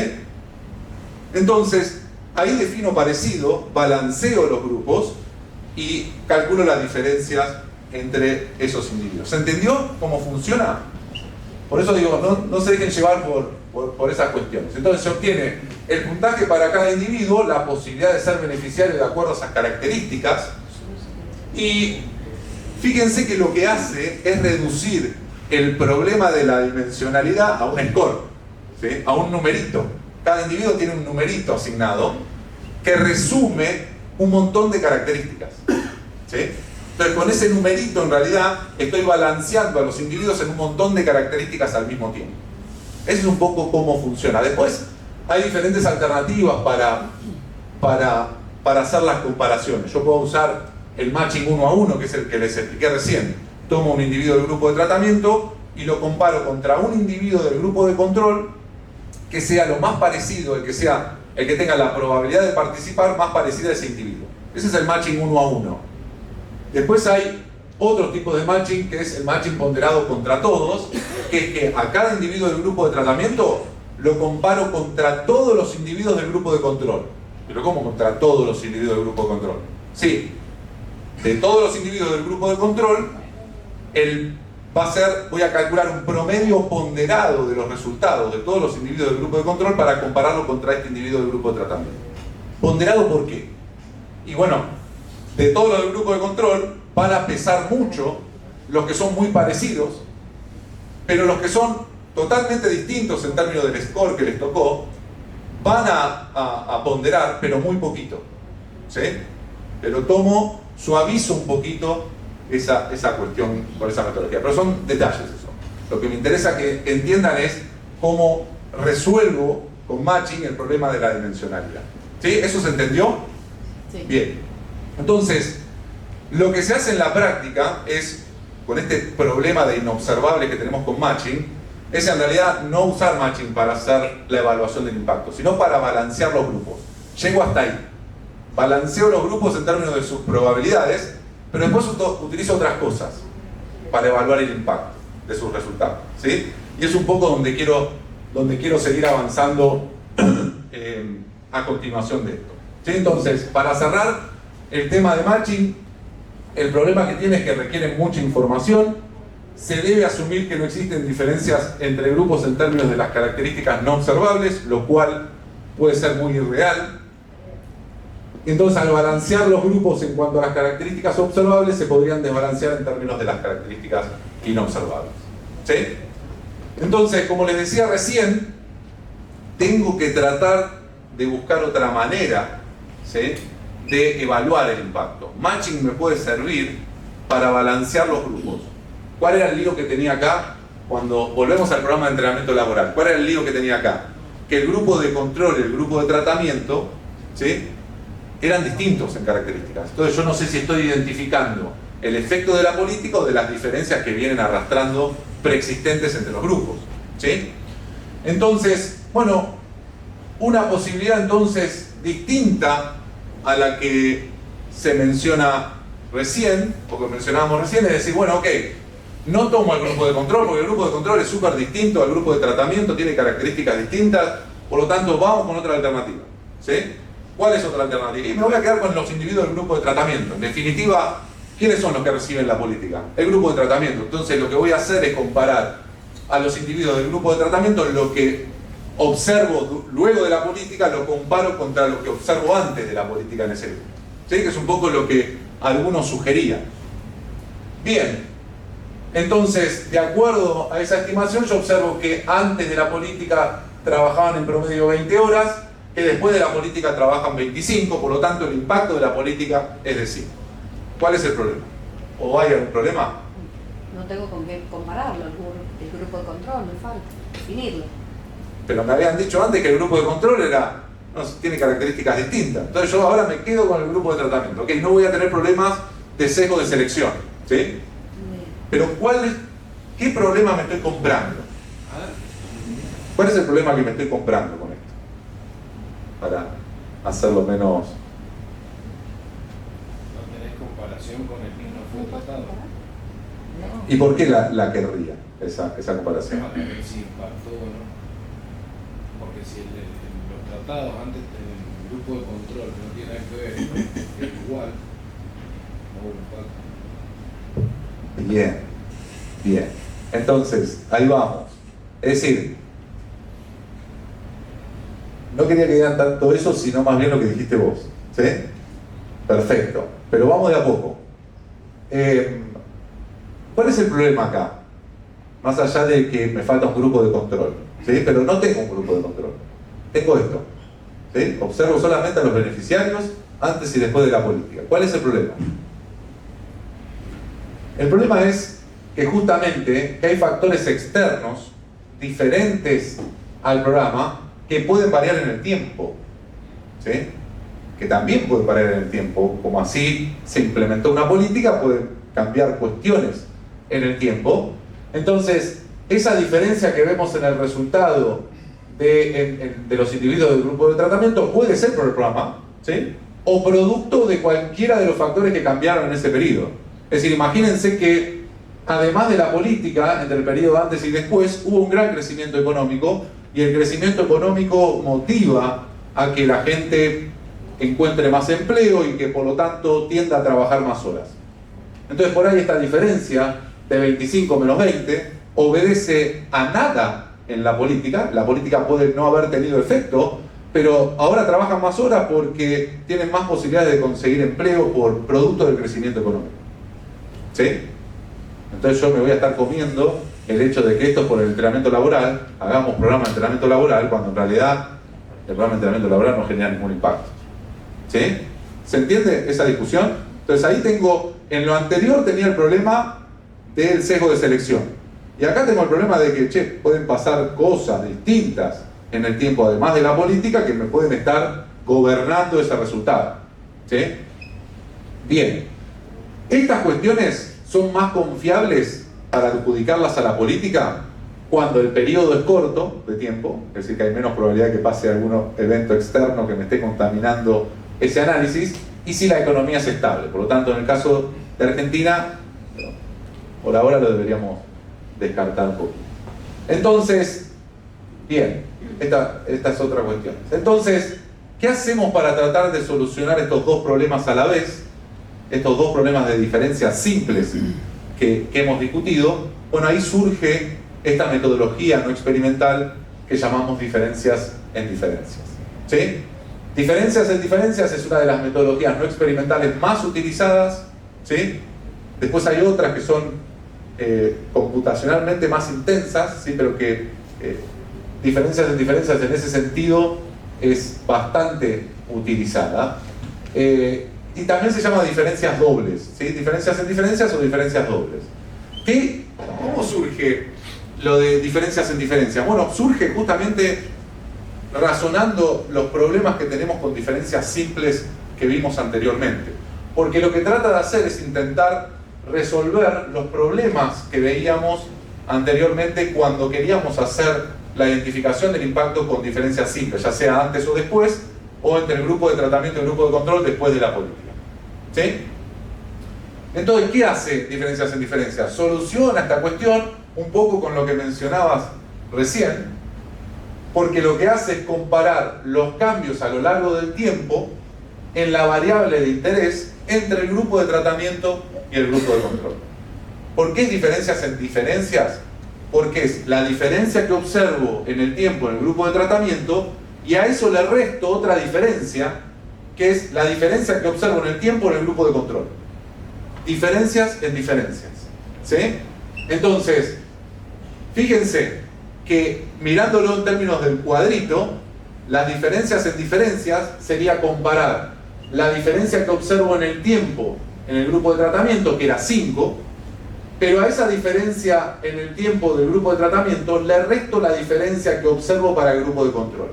Entonces, ahí defino parecido, balanceo los grupos y calculo las diferencias entre esos individuos. ¿Se entendió cómo funciona? Por eso digo, no se dejen llevar por esas cuestiones. Entonces se obtiene el puntaje para cada individuo, la posibilidad de ser beneficiario de acuerdo a esas características, y fíjense que lo que hace es reducir el problema de la dimensionalidad a un score, ¿sí?, a un numerito. Cada individuo tiene un numerito asignado que resume un montón de características. ¿Sí? Entonces, con ese numerito, en realidad, estoy balanceando a los individuos en un montón de características al mismo tiempo. Eso es un poco cómo funciona. Después, hay diferentes alternativas para hacer las comparaciones. Yo puedo usar el matching 1 a 1, que es el que les expliqué recién. Tomo un individuo del grupo de tratamiento y lo comparo contra un individuo del grupo de control que sea lo más parecido, el que tenga la probabilidad de participar más parecida a ese individuo. Ese es el matching 1 a 1. Después hay otro tipo de matching, que es el matching ponderado contra todos, que es que a cada individuo del grupo de tratamiento lo comparo contra todos los individuos del grupo de control. ¿Pero cómo contra todos los individuos del grupo de control? Sí, de todos los individuos del grupo de control, voy a calcular un promedio ponderado de los resultados de todos los individuos del grupo de control para compararlo contra este individuo del grupo de tratamiento. ¿Ponderado por qué? Y bueno, de todos los del grupo de control van a pesar mucho los que son muy parecidos, pero los que son totalmente distintos en términos del score que les tocó van a ponderar, pero muy poquito. ¿Sí? Pero suavizo un poquito esa cuestión con esa metodología. Pero son detalles eso. Lo que me interesa que entiendan es cómo resuelvo con matching el problema de la dimensionalidad. ¿Sí? ¿Eso se entendió? Sí. Bien. Entonces, lo que se hace en la práctica es, con este problema de inobservable que tenemos con matching, es en realidad no usar matching para hacer la evaluación del impacto, sino para balancear los grupos. Llego hasta ahí. Balanceo los grupos en términos de sus probabilidades, pero después utilizo otras cosas para evaluar el impacto de sus resultados. ¿Sí? Y es un poco donde quiero seguir avanzando a continuación de esto. ¿Sí? Entonces, para cerrar el tema de matching, el problema que tiene es que requiere mucha información. Se debe asumir que no existen diferencias entre grupos en términos de las características no observables, lo cual puede ser muy irreal. Entonces, al balancear los grupos en cuanto a las características observables, se podrían desbalancear en términos de las características inobservables. ¿Sí? Entonces, como les decía recién, tengo que tratar de buscar otra manera, ¿sí?, de evaluar el impacto. matching me puede servir para balancear los grupos. ¿Cuál era el lío que tenía acá? Cuando volvemos al programa de entrenamiento laboral, ¿cuál era el lío que tenía acá? Que el grupo de control y el grupo de tratamiento, ¿sí?, eran distintos en características. Entonces yo no sé si estoy identificando el efecto de la política o de las diferencias que vienen arrastrando preexistentes entre los grupos, ¿sí? Entonces, bueno, una posibilidad entonces distinta a la que se menciona recién, o que mencionábamos recién, es decir, bueno, ok, no tomo el grupo de control, porque el grupo de control es súper distinto al grupo de tratamiento, tiene características distintas, por lo tanto vamos con otra alternativa, ¿sí? ¿Cuál es otra alternativa? Y me voy a quedar con los individuos del grupo de tratamiento. En definitiva, ¿quiénes son los que reciben la política? El grupo de tratamiento. Entonces lo que voy a hacer es comparar a los individuos del grupo de tratamiento, lo que observo luego de la política, lo comparo contra lo que observo antes de la política en ese grupo. ¿Sí? Que es un poco lo que algunos sugerían. Bien, entonces, de acuerdo a esa estimación, yo observo que antes de la política trabajaban en promedio 20 horas, que después de la política trabajan 25, por lo tanto el impacto de la política es de 5. ¿Cuál es el problema? ¿O hay algún problema? No tengo con qué compararlo, el grupo de control, me falta definirlo. Pero me habían dicho antes que el grupo de control tiene características distintas. Entonces yo ahora me quedo con el grupo de tratamiento. Ok, no voy a tener problemas de sesgo de selección, ¿sí? Pero ¿qué problema me estoy comprando? ¿Cuál es el problema que me estoy comprando con esto? Para hacerlo menos... No tenés comparación con el que no fue tratado. ¿Y por qué la querría esa comparación? Para ver si impactó o no. Porque si los tratados antes en el grupo de control que no tiene nada que ver, es igual, no hubo impacto. Bien, bien. Entonces, ahí vamos. Es decir, no quería que digan tanto eso, sino más bien lo que dijiste vos. ¿Sí? Perfecto. Pero vamos de a poco. ¿Cuál es el problema acá? Más allá de que me falta un grupo de control. ¿Sí? Pero no tengo un grupo de control. Tengo esto. ¿Sí? Observo solamente a los beneficiarios antes y después de la política. ¿Cuál es el problema? El problema es que justamente que hay factores externos diferentes al programa que pueden variar en el tiempo, ¿sí? Que también pueden variar en el tiempo, como así se implementó una política, pueden cambiar cuestiones en el tiempo. Entonces, esa diferencia que vemos en el resultado de los individuos del grupo de tratamiento puede ser por el programa, ¿sí? O producto de cualquiera de los factores que cambiaron en ese periodo. Es decir, imagínense que además de la política, entre el periodo antes y después, hubo un gran crecimiento económico, y el crecimiento económico motiva a que la gente encuentre más empleo y que por lo tanto tienda a trabajar más horas. Entonces por ahí esta diferencia de 25 menos 20 obedece a nada en la política. La política puede no haber tenido efecto, pero ahora trabajan más horas porque tienen más posibilidades de conseguir empleo por producto del crecimiento económico. ¿Sí? Entonces yo me voy a estar comiendo el hecho de que esto es por el entrenamiento laboral, hagamos programa de entrenamiento laboral, cuando en realidad el programa de entrenamiento laboral no genera ningún impacto. ¿Sí? ¿Se entiende esa discusión? Entonces ahí tengo, en lo anterior tenía el problema del sesgo de selección. Y acá tengo el problema de que, pueden pasar cosas distintas en el tiempo, además de la política, que me pueden estar gobernando ese resultado. ¿Sí? Bien. Estas cuestiones son más confiables para adjudicarlas a la política cuando el periodo es corto de tiempo, es decir, que hay menos probabilidad de que pase algún evento externo que me esté contaminando ese análisis, y si la economía es estable. Por lo tanto, en el caso de Argentina, por ahora lo deberíamos descartar un poco. Entonces, bien, esta es otra cuestión. Entonces, ¿qué hacemos para tratar de solucionar estos dos problemas a la vez? Estos dos problemas de diferencias simples que hemos discutido. Bueno, ahí surge esta metodología no experimental que llamamos diferencias en diferencias. ¿Sí? Diferencias en diferencias es una de las metodologías no experimentales más utilizadas. ¿Sí? Después hay otras que son computacionalmente más intensas, ¿sí? Pero que diferencias en diferencias en ese sentido es bastante utilizada. y también se llama diferencias dobles, ¿sí? Diferencias en diferencias o diferencias dobles. ¿Cómo surge lo de diferencias en diferencias? Bueno, surge justamente razonando los problemas que tenemos con diferencias simples que vimos anteriormente. Porque lo que trata de hacer es intentar resolver los problemas que veíamos anteriormente cuando queríamos hacer la identificación del impacto con diferencias simples, ya sea antes o después, o entre el grupo de tratamiento y el grupo de control después de la política. ¿Sí? Entonces, ¿qué hace diferencias en diferencias? Soluciona esta cuestión un poco con lo que mencionabas recién, porque lo que hace es comparar los cambios a lo largo del tiempo en la variable de interés entre el grupo de tratamiento y el grupo de control. ¿Por qué es diferencias en diferencias? Porque es la diferencia que observo en el tiempo en el grupo de tratamiento y a eso le resto otra diferencia, que es la diferencia que observo en el tiempo en el grupo de control. Diferencias en diferencias. ¿Sí? Entonces, fíjense que mirándolo en términos del cuadrito, las diferencias en diferencias sería comparar la diferencia que observo en el tiempo en el grupo de tratamiento, que era 5, pero a esa diferencia en el tiempo del grupo de tratamiento le resto la diferencia que observo para el grupo de control.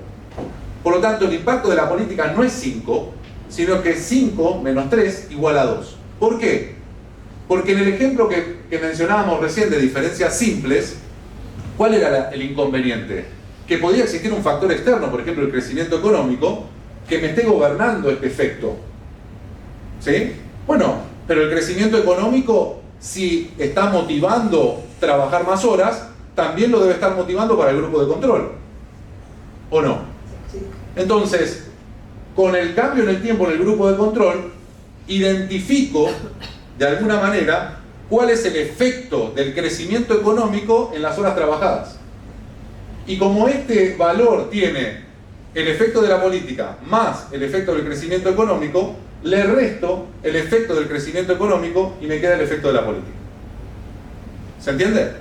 Por lo tanto, el impacto de la política no es 5, sino que 5 menos 3 igual a 2. ¿Por qué? Porque en el ejemplo que mencionábamos recién de diferencias simples, ¿cuál era el inconveniente? Que podía existir un factor externo, por ejemplo el crecimiento económico, que me esté gobernando este efecto. ¿Sí? Bueno, pero el crecimiento económico, si está motivando trabajar más horas, también lo debe estar motivando para el grupo de control. ¿O no? Entonces, con el cambio en el tiempo en el grupo de control, identifico de alguna manera cuál es el efecto del crecimiento económico en las horas trabajadas. Y como este valor tiene el efecto de la política más el efecto del crecimiento económico, le resto el efecto del crecimiento económico y me queda el efecto de la política. ¿Se entiende?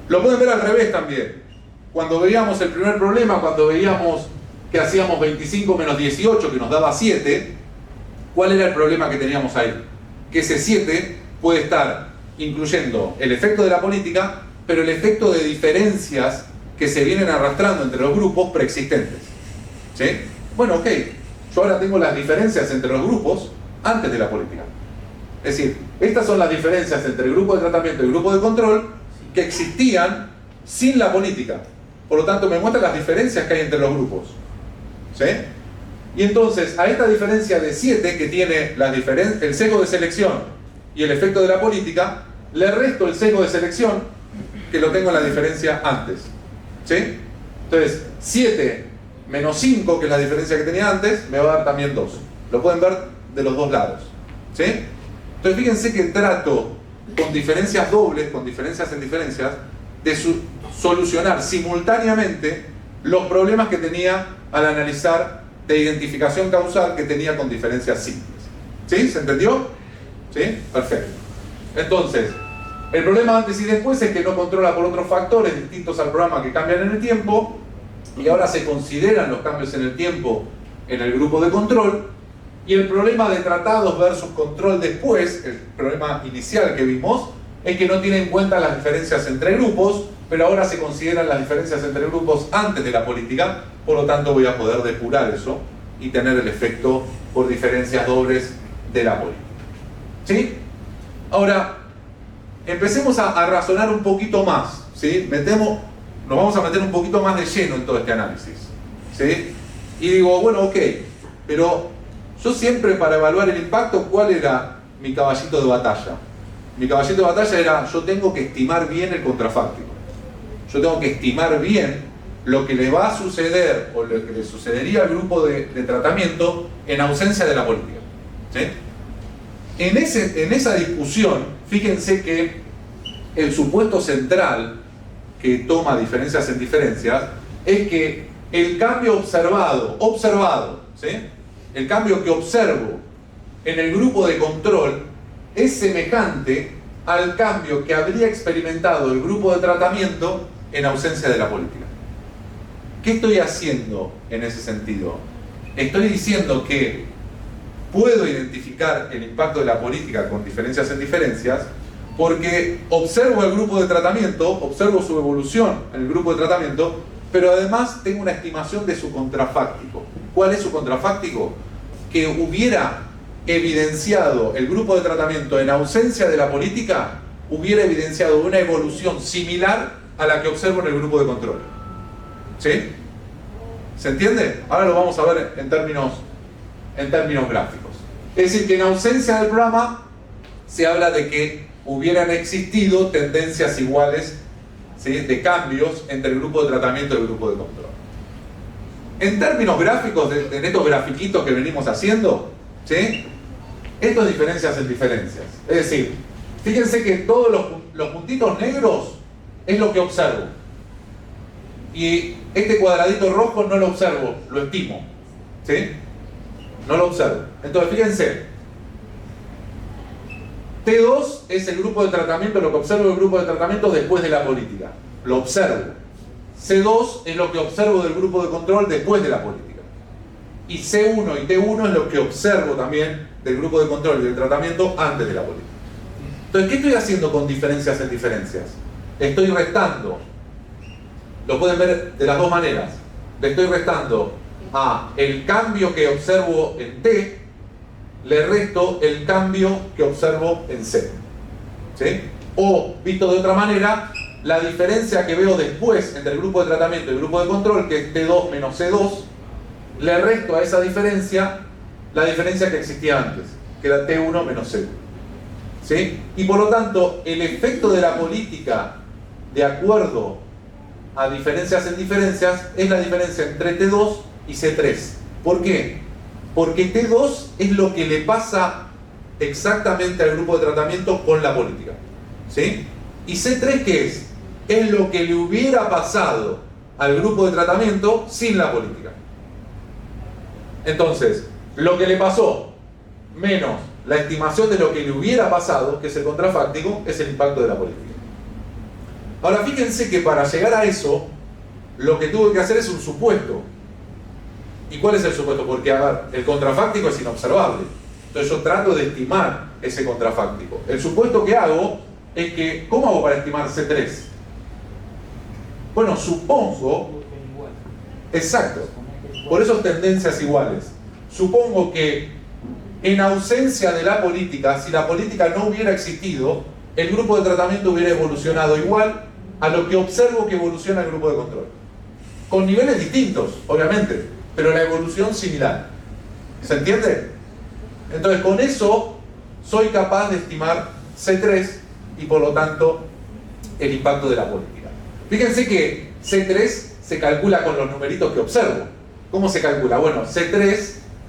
Lo pueden ver al revés también. Cuando veíamos el primer problema, cuando veíamos que hacíamos 25 menos 18, que nos daba 7, ¿cuál era el problema que teníamos ahí? Que ese 7 puede estar incluyendo el efecto de la política, pero el efecto de diferencias que se vienen arrastrando entre los grupos preexistentes. ¿Sí? Bueno, ok. Yo ahora tengo las diferencias entre los grupos antes de la política. Es decir, estas son las diferencias entre el grupo de tratamiento y el grupo de control que existían sin la política. Por lo tanto, me muestran las diferencias que hay entre los grupos. ¿Sí? Y entonces, a esta diferencia de 7 que tiene el sesgo de selección y el efecto de la política, le resto el sesgo de selección que lo tengo en la diferencia antes. ¿Sí? Entonces, 7 menos 5, que es la diferencia que tenía antes, me va a dar también 2. Lo pueden ver de los dos lados. ¿Sí? Entonces, fíjense que trato con diferencias dobles, con diferencias en diferencias, de solucionar simultáneamente los problemas que tenía al analizar de identificación causal que tenía con diferencias simples. ¿Sí? ¿Se entendió? ¿Sí? Perfecto. Entonces, el problema antes y después es que no controla por otros factores distintos al programa que cambian en el tiempo, y ahora se consideran los cambios en el tiempo en el grupo de control, y el problema de tratados versus control después, el problema inicial que vimos, es que no tiene en cuenta las diferencias entre grupos, pero ahora se consideran las diferencias entre grupos antes de la política, por lo tanto voy a poder depurar eso y tener el efecto por diferencias dobles de la política. ¿Sí? Ahora, empecemos a razonar un poquito más, ¿sí? Nos vamos a meter un poquito más de lleno en todo este análisis, ¿sí? Y digo, bueno, ok, pero yo siempre para evaluar el impacto, ¿cuál era mi caballito de batalla? Mi caballito de batalla era, yo tengo que estimar bien el contrafáctico. Yo tengo que estimar bien lo que le va a suceder o lo que le sucedería al grupo de tratamiento en ausencia de la política. ¿Sí? En esa discusión, fíjense que el supuesto central que toma diferencias en diferencias es que el cambio observado, ¿sí? El cambio que observo en el grupo de control es semejante al cambio que habría experimentado el grupo de tratamiento en ausencia de la política. ¿Qué estoy haciendo en ese sentido? Estoy diciendo que puedo identificar el impacto de la política con diferencias en diferencias porque observo el grupo de tratamiento, observo su evolución en el grupo de tratamiento, pero además tengo una estimación de su contrafáctico. ¿Cuál es su contrafáctico? Que hubiera evidenciado el grupo de tratamiento en ausencia de la política, hubiera evidenciado una evolución similar a la que observo en el grupo de control. ¿Sí? ¿Se entiende? Ahora lo vamos a ver en términos gráficos. Es decir, que en ausencia del programa se habla de que hubieran existido tendencias iguales, ¿sí?, de cambios entre el grupo de tratamiento y el grupo de control. En términos gráficos, en estos grafiquitos que venimos haciendo, ¿sí?, esto es diferencias en diferencias. Es decir, fíjense que todos los puntitos negros es lo que observo. Y este cuadradito rojo no lo observo, lo estimo. ¿Sí? No lo observo. Entonces, fíjense. T2 es el grupo de tratamiento, lo que observo del grupo de tratamiento después de la política. Lo observo. C2 es lo que observo del grupo de control después de la política. Y C1 y T1 es lo que observo también del grupo de control y del tratamiento antes de la política. Entonces, ¿qué estoy haciendo con diferencias en diferencias? Estoy restando. Lo pueden ver de las dos maneras. Le estoy restando a el cambio que observo en T, le resto el cambio que observo en C. ¿Sí? O, visto de otra manera, la diferencia que veo después entre el grupo de tratamiento y el grupo de control, que es T2 menos C2, le resto a esa diferencia la diferencia que existía antes, que era T1 menos C1. ¿Sí? Y por lo tanto, el efecto de la política de acuerdo a diferencias en diferencias es la diferencia entre T2 y C3. ¿Por qué? Porque T2 es lo que le pasa exactamente al grupo de tratamiento con la política. ¿Sí? ¿Y C3 qué es? Es lo que le hubiera pasado al grupo de tratamiento sin la política. Entonces, lo que le pasó menos la estimación de lo que le hubiera pasado, que es el contrafáctico, es el impacto de la política. Ahora fíjense que para llegar a eso, lo que tuve que hacer es un supuesto. ¿Y cuál es el supuesto? Porque, a ver, el contrafáctico es inobservable. Entonces yo trato de estimar ese contrafáctico. El supuesto que hago es que, ¿cómo hago para estimar C3? Bueno, supongo... Exacto. Por eso tendencias iguales. Supongo que en ausencia de la política, si la política no hubiera existido, el grupo de tratamiento hubiera evolucionado igual a lo que observo que evoluciona el grupo de control. Con niveles distintos, obviamente, pero la evolución similar. ¿Se entiende? Entonces, con eso soy capaz de estimar C3 y por lo tanto el impacto de la política. Fíjense que C3 se calcula con los numeritos que observo. ¿Cómo se calcula? Bueno, C3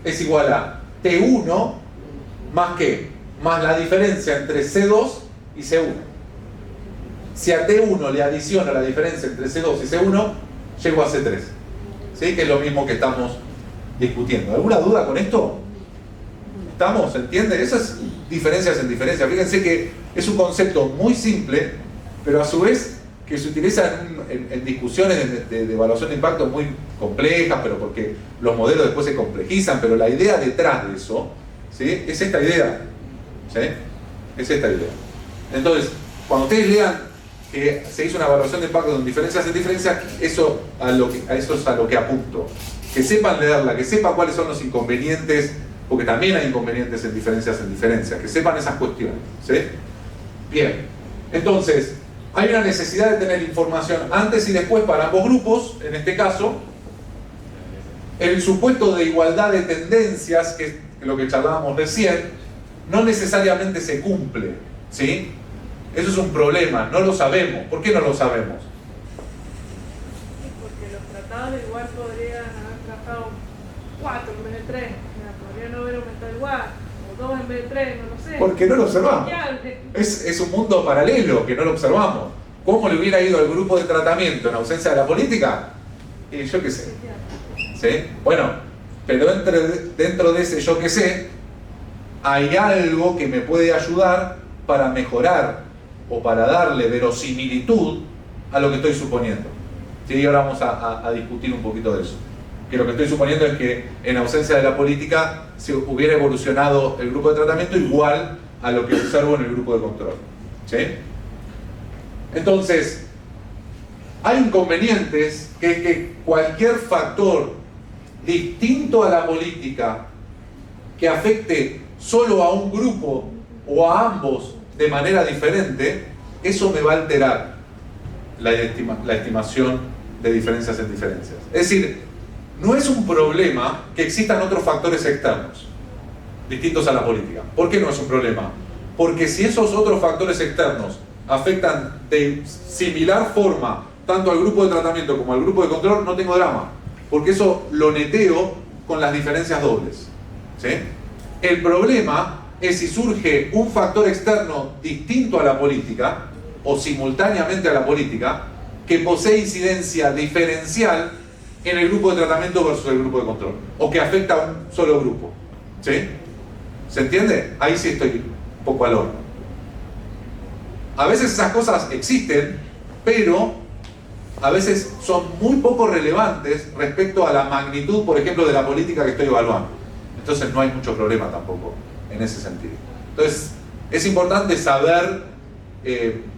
es igual a T1 más ¿qué? Más la diferencia entre C2 y C1. Si a T1 le adiciono la diferencia entre C2 y C1, llego a C3. ¿Sí? Que es lo mismo que estamos discutiendo. ¿Alguna duda con esto? ¿Estamos? ¿Se entiende? Esas diferencias en diferencias. Fíjense que es un concepto muy simple, pero a su vez que se utiliza en discusiones de evaluación de impacto muy complejas, pero porque los modelos después se complejizan, pero la idea detrás de eso, ¿sí?, es esta idea. ¿Sí? Es esta idea. Entonces, cuando ustedes lean que se hizo una evaluación de impacto con diferencias en diferencias, eso es a lo que apunto. Que sepan leerla, que sepan cuáles son los inconvenientes, porque también hay inconvenientes en diferencias, que sepan esas cuestiones. ¿Sí? Bien, entonces, hay una necesidad de tener información antes y después para ambos grupos, en este caso. El supuesto de igualdad de tendencias, que es lo que charlábamos recién, no necesariamente se cumple. ¿Sí? Eso es un problema, no lo sabemos. ¿Por qué no lo sabemos? Porque los tratados igual podrían haber tratado 4 en vez de 3. Podrían no haber aumentado igual, o 2 en vez de 3, no lo sé. Porque no lo observamos. Es un mundo paralelo que no lo observamos. ¿Cómo le hubiera ido al grupo de tratamiento en ausencia de la política? Y yo qué sé. ¿Sí? Bueno, pero dentro de ese yo qué sé, hay algo que me puede ayudar para mejorar o para darle verosimilitud a lo que estoy suponiendo. ¿Sí? Y ahora vamos a discutir un poquito de eso. que lo que estoy suponiendo es que en ausencia de la política se hubiera evolucionado el grupo de tratamiento igual a lo que observo en el grupo de control. ¿Sí? Entonces, hay inconvenientes, que es que cualquier factor distinto a la política que afecte solo a un grupo o a ambos de manera diferente, eso me va a alterar la estimación de diferencias en diferencias. Es decir, no es un problema que existan otros factores externos distintos a la política. ¿Por qué no es un problema? Porque si esos otros factores externos afectan de similar forma tanto al grupo de tratamiento como al grupo de control, no tengo drama, porque eso lo neteo con las diferencias dobles. ¿Sí? El problema es si surge un factor externo distinto a la política o simultáneamente a la política que posee incidencia diferencial en el grupo de tratamiento versus el grupo de control, o que afecta a un solo grupo. ¿Sí? ¿Se entiende? Ahí sí estoy un poco al horno. A veces esas cosas existen, pero a veces son muy poco relevantes respecto a la magnitud, por ejemplo, de la política que estoy evaluando. Entonces no hay mucho problema tampoco en ese sentido. Entonces es importante saber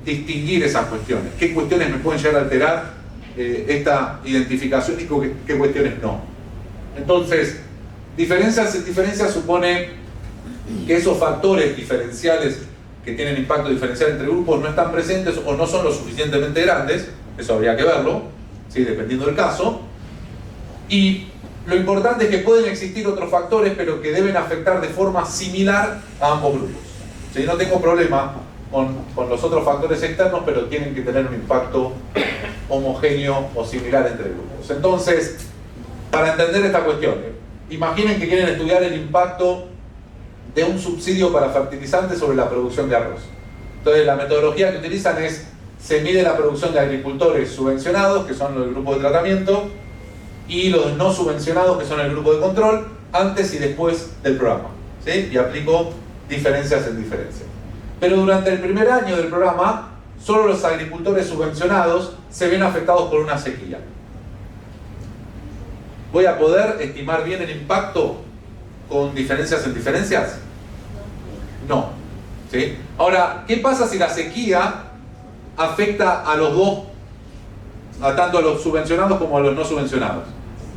distinguir esas cuestiones. ¿Qué cuestiones me pueden llegar a alterar esta identificación y qué cuestiones no? Entonces, diferencias en diferencias supone que esos factores diferenciales que tienen impacto diferencial entre grupos no están presentes o no son lo suficientemente grandes. Eso habría que verlo, ¿sí? Dependiendo del caso. Y lo importante es que pueden existir otros factores, pero que deben afectar de forma similar a ambos grupos. ¿Sí? No tengo problema con los otros factores externos, pero tienen que tener un impacto homogéneo o similar entre grupos. Entonces, para entender esta cuestión, imaginen que quieren estudiar el impacto de un subsidio para fertilizantes sobre la producción de arroz. Entonces, la metodología que utilizan es: se mide la producción de agricultores subvencionados, que son el grupo de tratamiento, y los no subvencionados, que son el grupo de control, antes y después del programa. ¿Sí? Y aplico diferencias en diferencias. Pero durante el primer año del programa, solo los agricultores subvencionados se ven afectados por una sequía. ¿Voy a poder estimar bien el impacto con diferencias en diferencias? No. ¿Sí? Ahora, ¿qué pasa si la sequía afecta a los dos, tanto a los subvencionados como a los no subvencionados?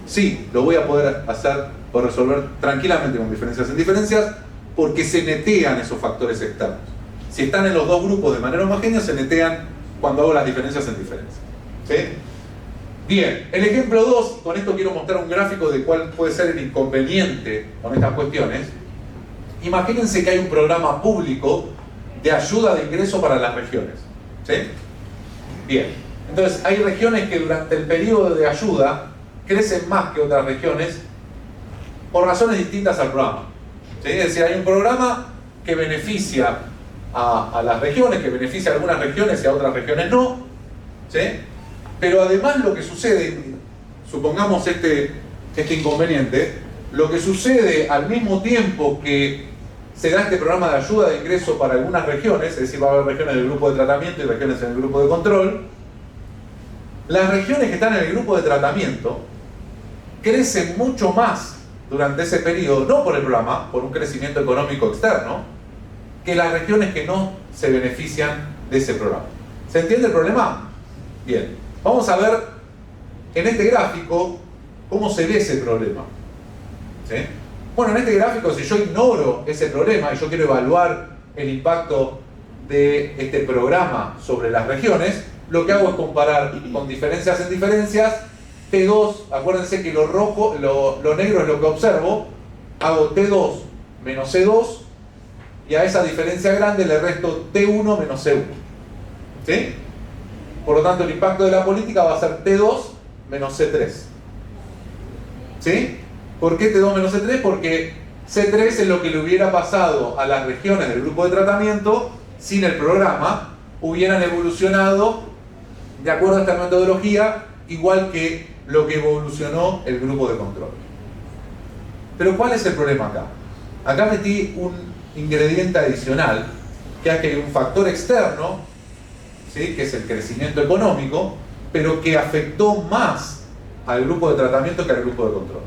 Sí, lo voy a poder hacer o resolver tranquilamente con diferencias en diferencias, porque se netean esos factores externos. Si están en los dos grupos de manera homogénea, se netean cuando hago las diferencias en diferencias. ¿Sí? Bien, el ejemplo 2, con esto quiero mostrar un gráfico de cuál puede ser el inconveniente con estas cuestiones. Imagínense que hay un programa público de ayuda de ingreso para las regiones. ¿Sí? Bien, entonces hay regiones que durante el periodo de ayuda crecen más que otras regiones por razones distintas al programa. ¿Sí? Es decir, hay un programa que beneficia a las regiones, que beneficia a algunas regiones y a otras regiones no. ¿Sí? Pero además lo que sucede, supongamos este inconveniente, lo que sucede al mismo tiempo que se da este programa de ayuda de ingreso para algunas regiones, es decir, va a haber regiones del grupo de tratamiento y regiones en el grupo de control, las regiones que están en el grupo de tratamiento crecen mucho más durante ese periodo, no por el programa, por un crecimiento económico externo, que las regiones que no se benefician de ese programa. ¿Se entiende el problema? Bien, vamos a ver en este gráfico cómo se ve ese problema. ¿Sí? Bueno, en este gráfico, si yo ignoro ese problema y yo quiero evaluar el impacto de este programa sobre las regiones, lo que hago es comparar con diferencias en diferencias. T2, acuérdense que lo rojo, lo negro es lo que observo, hago T2 menos C2 y a esa diferencia grande le resto T1 menos C1. ¿Sí? Por lo tanto, el impacto de la política va a ser T2 menos C3. ¿Sí? ¿Por qué T2 menos C3? Porque C3 es lo que le hubiera pasado a las regiones del grupo de tratamiento sin el programa, hubieran evolucionado de acuerdo a esta metodología, igual que lo que evolucionó el grupo de control. Pero ¿cuál es el problema acá? Acá metí un ingrediente adicional, que es que hay un factor externo, ¿sí? Que es el crecimiento económico, pero que afectó más al grupo de tratamiento que al grupo de control.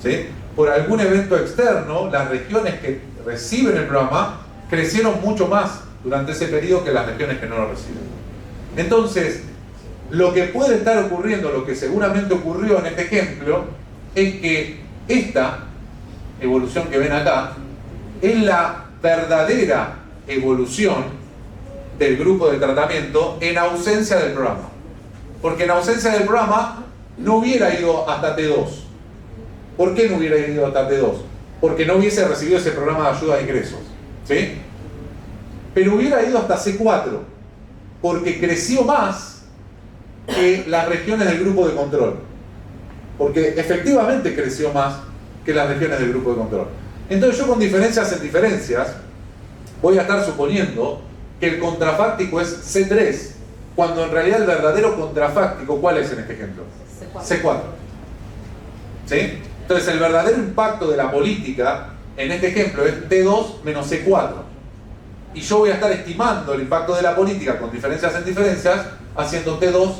¿Sí? Por algún evento externo, las regiones que reciben el programa crecieron mucho más durante ese periodo que las regiones que no lo reciben. Entonces, lo que puede estar ocurriendo, lo que seguramente ocurrió en este ejemplo, es que esta evolución que ven acá es la verdadera evolución del grupo de tratamiento en ausencia del programa. Porque en ausencia del programa no hubiera ido hasta T2. ¿Por qué no hubiera ido hasta T2? Porque no hubiese recibido ese programa de ayuda a ingresos. ¿Sí? Pero hubiera ido hasta C4, porque creció más que las regiones del grupo de control. Porque efectivamente creció más que las regiones del grupo de control. Entonces yo con diferencias en diferencias voy a estar suponiendo que el contrafáctico es C3, cuando en realidad el verdadero contrafáctico, ¿cuál es en este ejemplo? C4. ¿Sí? Entonces el verdadero impacto de la política en este ejemplo es T2 menos C4. Y yo voy a estar estimando el impacto de la política con diferencias en diferencias haciendo T2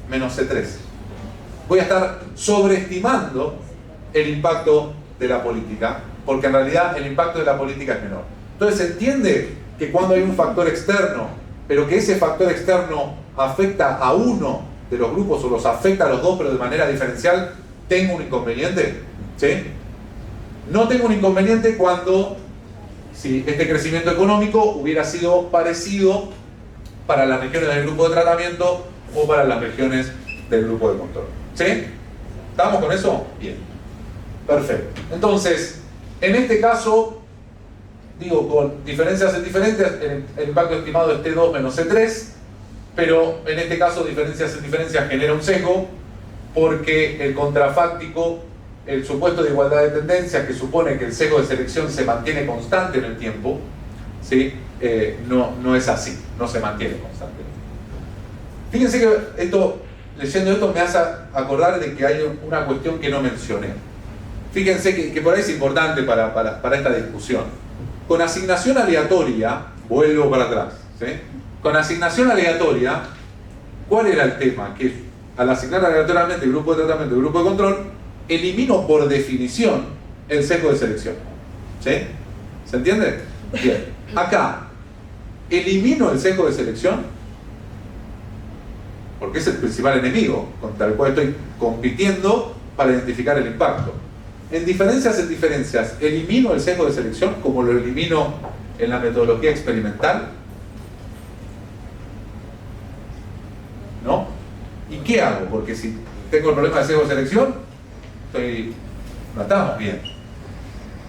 menos C3. Voy a estar sobreestimando el impacto de la política, porque en realidad el impacto de la política es menor. Entonces se entiende que cuando hay un factor externo, pero que ese factor externo afecta a uno de los grupos o los afecta a los dos, pero de manera diferencial, ¿tengo un inconveniente? ¿Sí? No tengo un inconveniente cuando, si este crecimiento económico hubiera sido parecido para las regiones del grupo de tratamiento o para las regiones del grupo de control. ¿Sí? ¿Estamos con eso? Bien. Perfecto. Entonces, en este caso, digo, con diferencias en diferencias, el impacto estimado es T2 menos C3, pero en este caso diferencias en diferencias genera un sesgo, porque el contrafáctico, el supuesto de igualdad de tendencias, que supone que el sesgo de selección se mantiene constante en el tiempo, ¿sí? No es así, no se mantiene constante. Fíjense que leyendo esto me hace acordar de que hay una cuestión que no mencioné. Fíjense que por ahí es importante para esta discusión. Con asignación aleatoria, vuelvo para atrás, ¿sí? Con asignación aleatoria, ¿cuál era el tema? Que al asignar aleatoriamente el grupo de tratamiento y el grupo de control, elimino por definición el sesgo de selección. ¿Sí? ¿Se entiende? Bien. Acá, elimino el sesgo de selección porque es el principal enemigo contra el cual estoy compitiendo para identificar el impacto. En diferencias, elimino el sesgo de selección como lo elimino en la metodología experimental. ¿No? ¿Y qué hago? Porque si tengo el problema de sesgo de selección, no estamos bien.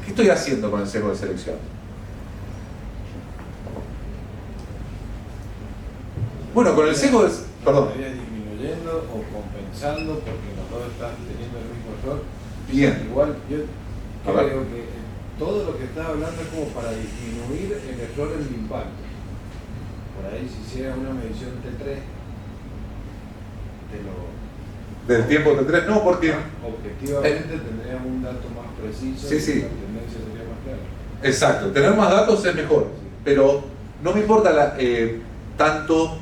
¿Qué estoy haciendo con el sesgo de selección? Bueno, con el sesgo de... Perdón. ¿Estarías disminuyendo o compensando porque los dos están teniendo el mismo error? Bien. Igual yo creo que todo lo que estás hablando es como para disminuir el error en el impacto. Por ahí si hiciera una medición T3, del tiempo T3, no, porque objetivamente tendrías un dato más preciso. Sí, sí. Y la tendencia sería más clara. Exacto, tener más datos es mejor, pero no me importa tanto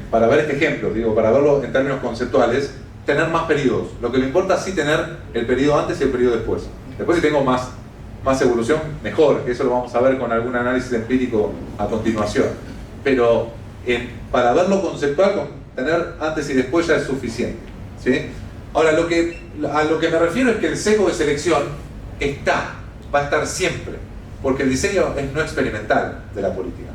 para ver este ejemplo, digo, para verlo en términos conceptuales, tener más periodos. Lo que me importa es sí tener el periodo antes y el periodo después. Después si tengo más evolución, mejor, que eso lo vamos a ver con algún análisis empírico a continuación. Pero para verlo conceptual, con tener antes y después ya es suficiente. ¿Sí? Ahora, a lo que me refiero es que el sesgo de selección va a estar siempre, porque el diseño es no experimental de la política.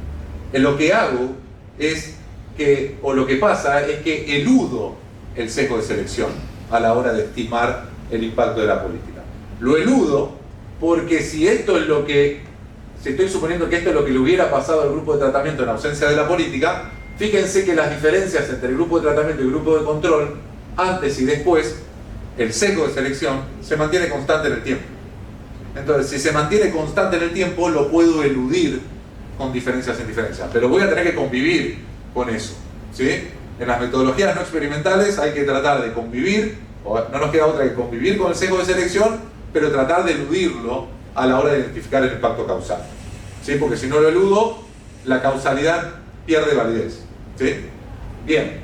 Lo que hago es que, o lo que pasa es que eludo el sesgo de selección a la hora de estimar el impacto de la política. Lo eludo porque si estoy suponiendo que esto es lo que le hubiera pasado al grupo de tratamiento en ausencia de la política, fíjense que las diferencias entre el grupo de tratamiento y el grupo de control, antes y después, el sesgo de selección se mantiene constante en el tiempo. Entonces, si se mantiene constante en el tiempo, lo puedo eludir con diferencias en diferencias, pero voy a tener que convivir con eso, ¿sí? En las metodologías no experimentales hay que tratar de convivir, o no nos queda otra que convivir con el sesgo de selección, pero tratar de eludirlo a la hora de identificar el impacto causal, ¿sí? Porque si no lo eludo, la causalidad pierde validez, ¿sí? Bien,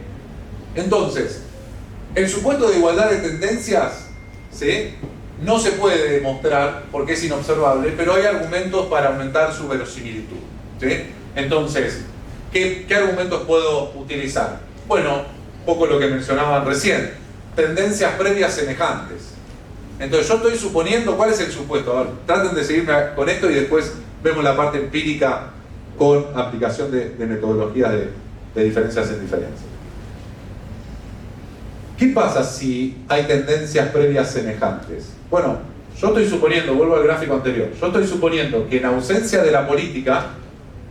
entonces, El supuesto de igualdad de tendencias, ¿sí?, no se puede demostrar porque es inobservable, pero hay argumentos para aumentar su verosimilitud, ¿sí? Entonces, ¿qué argumentos puedo utilizar? Bueno, un poco lo que mencionaban recién, tendencias previas semejantes. Entonces yo estoy suponiendo, ¿cuál es el supuesto? A ver, traten de seguirme con esto y después vemos la parte empírica con aplicación de metodologías de diferencias en diferencias. ¿Qué pasa si hay tendencias previas semejantes? Bueno, yo estoy suponiendo, vuelvo al gráfico anterior, yo estoy suponiendo que en ausencia de la política,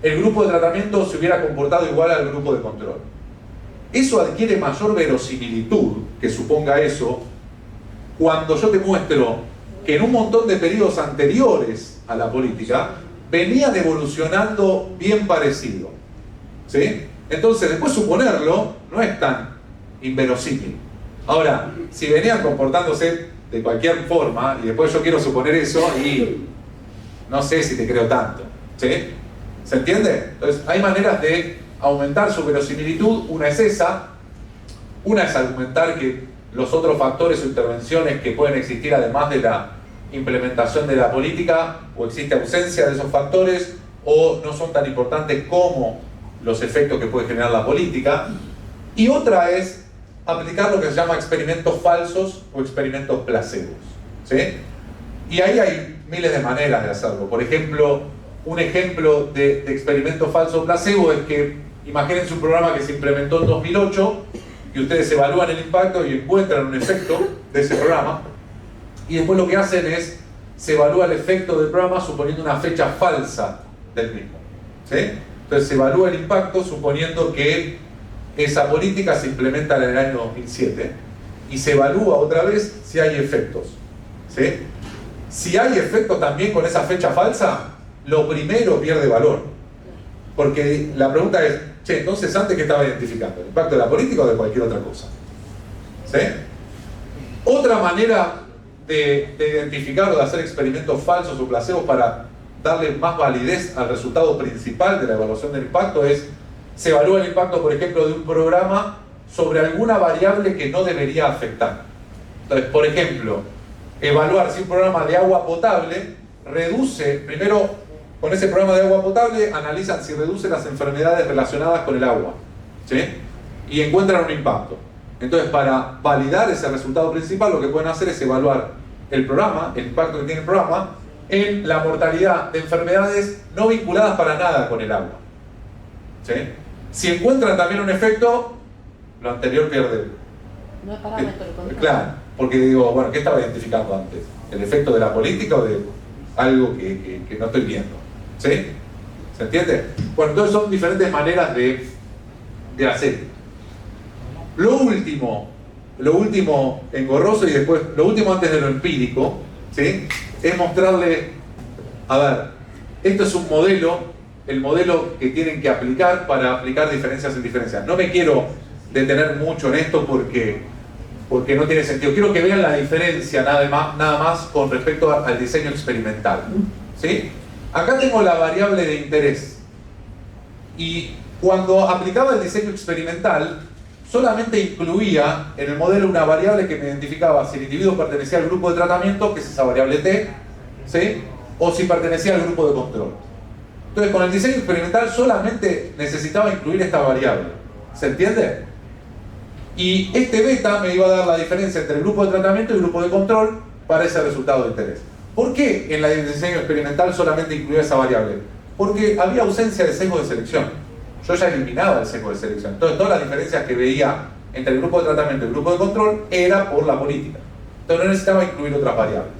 el grupo de tratamiento se hubiera comportado igual al grupo de control. Eso adquiere mayor verosimilitud, que suponga eso, cuando yo te muestro que en un montón de periodos anteriores a la política, venían evolucionando bien parecido, ¿sí? Entonces, después suponerlo no es tan inverosímil. Ahora, si venían comportándose de cualquier forma, y después yo quiero suponer eso, y no sé si te creo tanto, ¿sí? ¿Se entiende? Entonces, hay maneras de aumentar su verosimilitud. Una es esa, una es argumentar que los otros factores o intervenciones que pueden existir además de la implementación de la política, o existe ausencia de esos factores, o no son tan importantes como los efectos que puede generar la política. Y otra es aplicar lo que se llama experimentos falsos o experimentos placebos, ¿sí? Y ahí hay miles de maneras de hacerlo. Por ejemplo, un ejemplo de experimento falso o placebo es que imagínense un programa que se implementó en 2008 y ustedes evalúan el impacto y encuentran un efecto de ese programa, y después lo que hacen es se evalúa el efecto del programa suponiendo una fecha falsa del mismo, ¿sí? Entonces se evalúa el impacto suponiendo que esa política se implementa en el año 2007 y se evalúa otra vez si hay efectos, ¿sí? Si hay efectos también con esa fecha falsa, lo primero pierde valor, porque la pregunta es, che, entonces antes ¿qué estaba identificando? ¿El impacto de la política o de cualquier otra cosa? ¿Sí? Otra manera de identificar o de hacer experimentos falsos o placebos para darle más validez al resultado principal de la evaluación del impacto es, se evalúa el impacto, por ejemplo, de un programa sobre alguna variable que no debería afectar. Entonces, por ejemplo, evaluar si un programa de agua potable reduce, primero con ese programa de agua potable analizan si reduce las enfermedades relacionadas con el agua, ¿sí? Y encuentran un impacto. Entonces, para validar ese resultado principal, lo que pueden hacer es evaluar el programa, el impacto que tiene el programa, en la mortalidad de enfermedades no vinculadas para nada con el agua, ¿sí? Si encuentran también un efecto, lo anterior pierde. No es parámetro de control. Claro, porque digo, bueno, ¿qué estaba identificando antes? ¿El efecto de la política o de algo que no estoy viendo? ¿Sí? ¿Se entiende? Bueno, entonces son diferentes maneras de hacer. Lo último engorroso y después, lo último antes de lo empírico, ¿sí?, es mostrarle, a ver, esto es un modelo, el modelo que tienen que aplicar para aplicar diferencias en diferencias. No me quiero detener mucho en esto porque no tiene sentido. Quiero que vean la diferencia nada más con respecto al diseño experimental, ¿sí? Acá tengo la variable de interés. Y cuando aplicaba el diseño experimental, solamente incluía en el modelo una variable que me identificaba si el individuo pertenecía al grupo de tratamiento, que es esa variable T, ¿sí?, o si pertenecía al grupo de control. Entonces, con el diseño experimental solamente necesitaba incluir esta variable. ¿Se entiende? Y este beta me iba a dar la diferencia entre el grupo de tratamiento y el grupo de control para ese resultado de interés. ¿Por qué en el diseño experimental solamente incluía esa variable? Porque había ausencia de sesgo de selección. Yo ya eliminaba el sesgo de selección. Entonces, todas las diferencias que veía entre el grupo de tratamiento y el grupo de control era por la política. Entonces, no necesitaba incluir otras variables.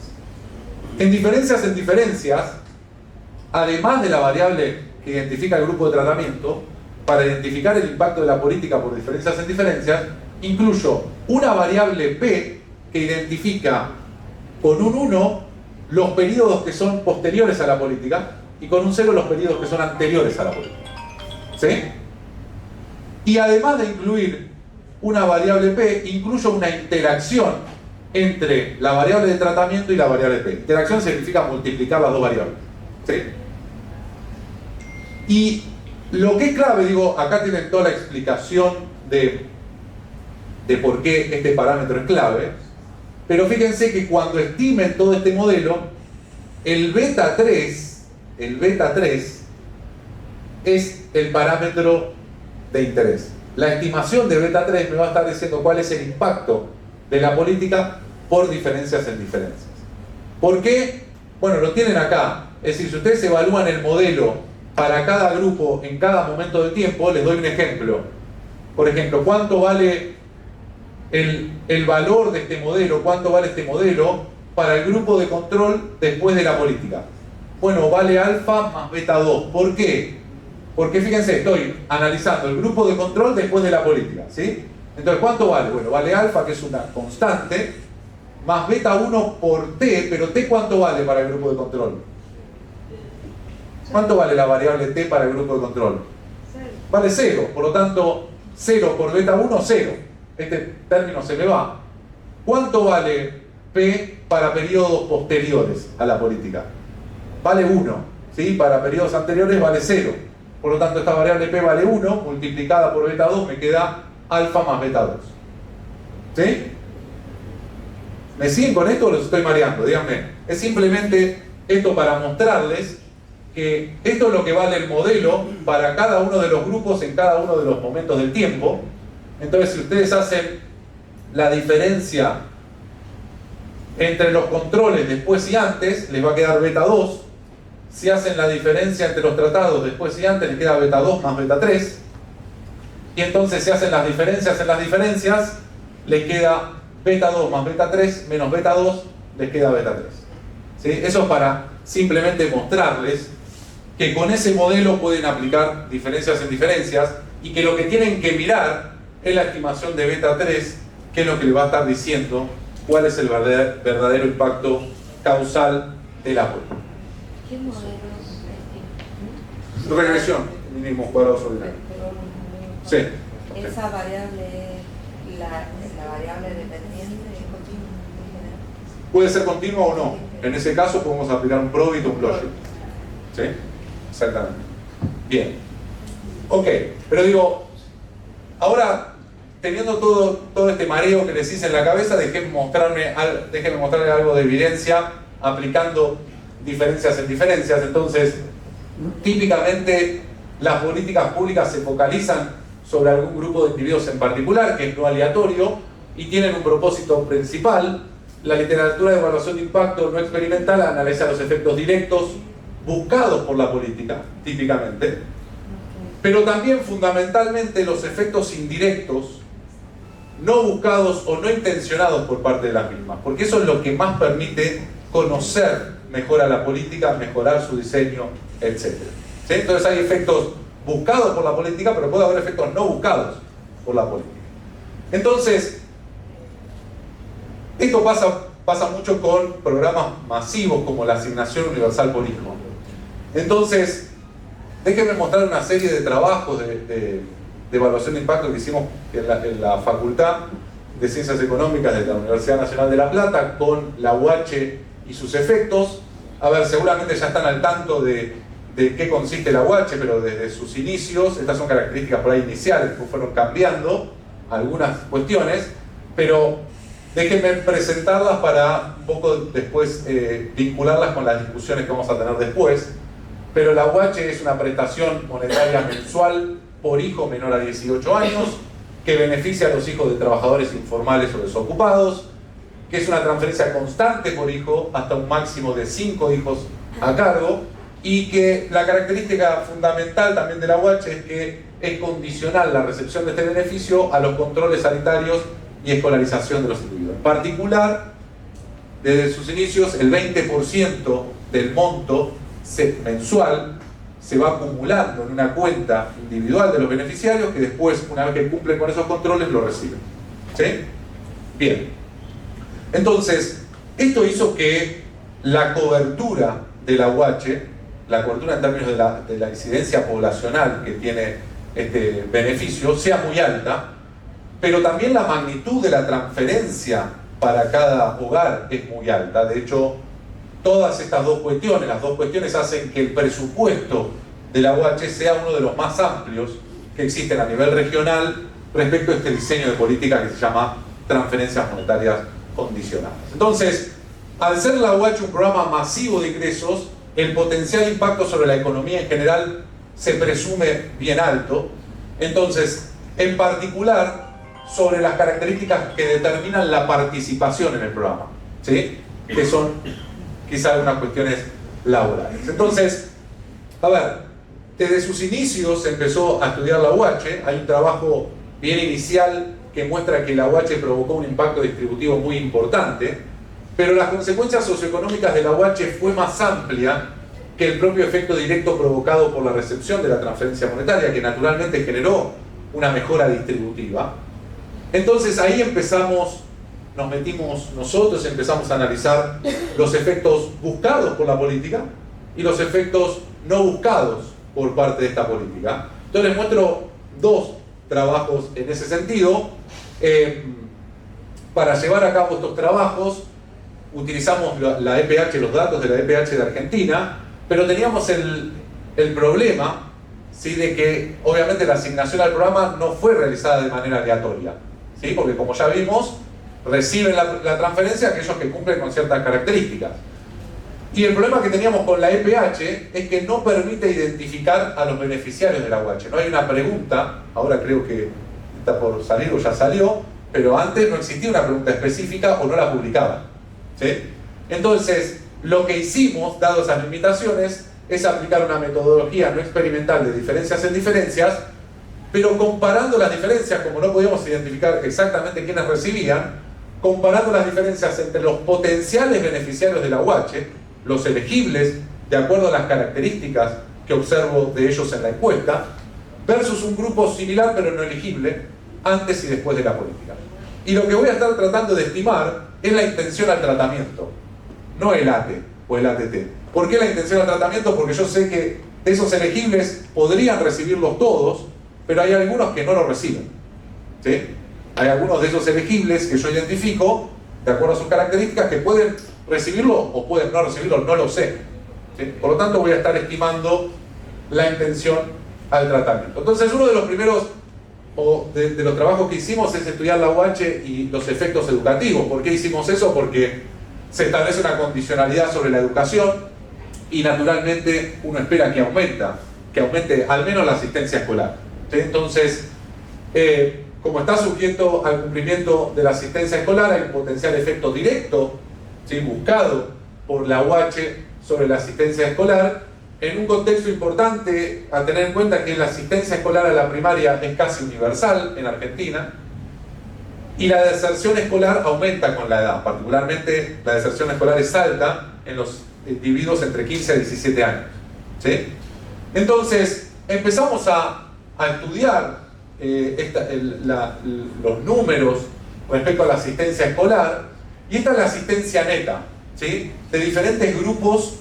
En diferencias, además de la variable que identifica el grupo de tratamiento, para identificar el impacto de la política por diferencias en diferencias, incluyo una variable P que identifica con un 1 los periodos que son posteriores a la política y con un 0 los periodos que son anteriores a la política, ¿sí? Y además de incluir una variable P, incluyo una interacción entre la variable de tratamiento y la variable P. Interacción significa multiplicar las dos variables, ¿sí? Y lo que es clave, digo, acá tienen toda la explicación de de por qué este parámetro es clave, pero fíjense que cuando estimen todo este modelo, el beta 3 es el parámetro de interés. La estimación de beta 3 me va a estar diciendo cuál es el impacto de la política por diferencias en diferencias. ¿Por qué? Bueno, lo tienen acá. Es decir, si ustedes evalúan el modelo para cada grupo en cada momento del tiempo, les doy un ejemplo. Por ejemplo, ¿cuánto vale el valor de este modelo? ¿Cuánto vale este modelo para el grupo de control después de la política? Bueno, vale alfa más beta 2. ¿Por qué? Porque fíjense, estoy analizando el grupo de control después de la política, ¿sí? Entonces, ¿cuánto vale? Bueno, vale alfa, que es una constante, más beta 1 por t, pero t ¿cuánto vale para el grupo de control? ¿Cuánto vale la variable t para el grupo de control? Vale 0, por lo tanto 0 por beta 1, 0. Este término se me va. ¿Cuánto vale p para periodos posteriores a la política? Vale 1, ¿sí? Para periodos anteriores vale 0. Por lo tanto esta variable p vale 1, multiplicada por beta 2 me queda alfa más beta 2. ¿Sí? ¿Me siguen con esto o los estoy mareando? Díganme. Es simplemente esto para mostrarles que esto es lo que vale el modelo para cada uno de los grupos en cada uno de los momentos del tiempo. Entonces, si ustedes hacen la diferencia entre los controles después y antes, les va a quedar beta 2. Si hacen la diferencia entre los tratados después y antes, les queda beta 2 más beta 3. Y entonces, si hacen las diferencias en las diferencias, les queda beta 2 más beta 3 menos beta 2, les queda beta 3. ¿Sí? Eso es para simplemente mostrarles que con ese modelo pueden aplicar diferencias en diferencias y que lo que tienen que mirar es la estimación de beta 3, que es lo que le va a estar diciendo cuál es el verdadero impacto causal de la política. ¿Qué modelos? Regresión, mínimo cuadrado ordinario. Sí. Esa variable, la variable dependiente es continua. Puede ser continua o no. En ese caso podemos aplicar un probit o un logic. ¿Sí? Exactamente. Bien. Ok, pero digo, ahora, teniendo todo este mareo que les hice en la cabeza, déjenme mostrarles algo de evidencia aplicando diferencias en diferencias. Entonces, típicamente las políticas públicas se focalizan sobre algún grupo de individuos en particular, que es no aleatorio, y tienen un propósito principal. La literatura de evaluación de impacto no experimental analiza los efectos directos buscados por la política, típicamente, pero también fundamentalmente los efectos indirectos no buscados o no intencionados por parte de las mismas, porque eso es lo que más permite conocer mejor a la política, mejorar su diseño, etc. ¿Sí? Entonces hay efectos buscados por la política, pero puede haber efectos no buscados por la política. Entonces, esto pasa mucho con programas masivos como la asignación universal por hijo. Entonces, déjenme mostrar una serie de trabajos de evaluación de impacto que hicimos en la Facultad de Ciencias Económicas de la Universidad Nacional de La Plata con la UH y sus efectos. A ver, seguramente ya están al tanto de qué consiste la UH, pero desde sus inicios, estas son características por ahí iniciales que fueron cambiando algunas cuestiones, pero déjenme presentarlas para un poco después vincularlas con las discusiones que vamos a tener después. Pero la UH es una prestación monetaria mensual por hijo menor a 18 años que beneficia a los hijos de trabajadores informales o desocupados, que es una transferencia constante por hijo hasta un máximo de 5 hijos a cargo, y que la característica fundamental también de la UH es que es condicional la recepción de este beneficio a los controles sanitarios y escolarización de los individuos. En particular, desde sus inicios, el 20% del monto mensual se va acumulando en una cuenta individual de los beneficiarios que después, una vez que cumplen con esos controles, lo reciben. ¿Sí? Bien. Entonces, esto hizo que la cobertura de la UH, la cobertura en términos de la incidencia poblacional que tiene este beneficio, sea muy alta, pero también la magnitud de la transferencia para cada hogar es muy alta. De hecho, todas estas las dos cuestiones hacen que el presupuesto de la UH sea uno de los más amplios que existen a nivel regional respecto a este diseño de política que se llama transferencias monetarias condicionadas. Entonces, al ser la UH un programa masivo de ingresos, el potencial impacto sobre la economía en general se presume bien alto. Entonces, en particular, sobre las características que determinan la participación en el programa, ¿sí? Que son quizá algunas cuestiones laborales. Entonces, a ver, desde sus inicios se empezó a estudiar la UH. Hay un trabajo bien inicial que muestra que la UH provocó un impacto distributivo muy importante, pero las consecuencias socioeconómicas de la UH fue más amplia que el propio efecto directo provocado por la recepción de la transferencia monetaria, que naturalmente generó una mejora distributiva. Entonces ahí nos metimos nosotros, empezamos a analizar los efectos buscados por la política y los efectos no buscados por parte de esta política. Entonces les muestro dos trabajos en ese sentido. Para llevar a cabo estos trabajos utilizamos la EPH, los datos de la EPH de Argentina, pero teníamos el problema, ¿sí?, de que obviamente la asignación al programa no fue realizada de manera aleatoria, ¿sí?, porque como ya vimos, reciben la transferencia aquellos que cumplen con ciertas características. Y el problema que teníamos con la EPH es que no permite identificar a los beneficiarios de la UH. No hay una pregunta, ahora creo que está por salir o ya salió, pero antes no existía una pregunta específica o no la publicaban, ¿sí? Entonces, lo que hicimos, dado esas limitaciones, es aplicar una metodología no experimental de diferencias en diferencias, pero comparando las diferencias, como no podíamos identificar exactamente quiénes recibían, comparando las diferencias entre los potenciales beneficiarios de la UH, los elegibles, de acuerdo a las características que observo de ellos en la encuesta, versus un grupo similar pero no elegible, antes y después de la política. Y lo que voy a estar tratando de estimar es la intención al tratamiento, no el ATE o el ATT. ¿Por qué la intención al tratamiento? Porque yo sé que esos elegibles podrían recibirlos todos, pero hay algunos que no lo reciben, ¿sí? Hay algunos de esos elegibles que yo identifico, de acuerdo a sus características, que pueden recibirlo o pueden no recibirlo, no lo sé, ¿sí? Por lo tanto voy a estar estimando la intención al tratamiento. Entonces uno de los primeros de los trabajos que hicimos es estudiar la UH y los efectos educativos. ¿Por qué hicimos eso? Porque se establece una condicionalidad sobre la educación y naturalmente uno espera que aumente al menos la asistencia escolar, ¿sí? Entonces, como está sujeto al cumplimiento de la asistencia escolar, hay un potencial efecto directo, ¿sí?, buscado por la UH sobre la asistencia escolar, en un contexto importante a tener en cuenta que la asistencia escolar a la primaria es casi universal en Argentina, y la deserción escolar aumenta con la edad. Particularmente la deserción escolar es alta en los individuos entre 15 a 17 años, ¿sí? Entonces empezamos a estudiar los números respecto a la asistencia escolar, y esta es la asistencia neta, ¿sí?, de diferentes grupos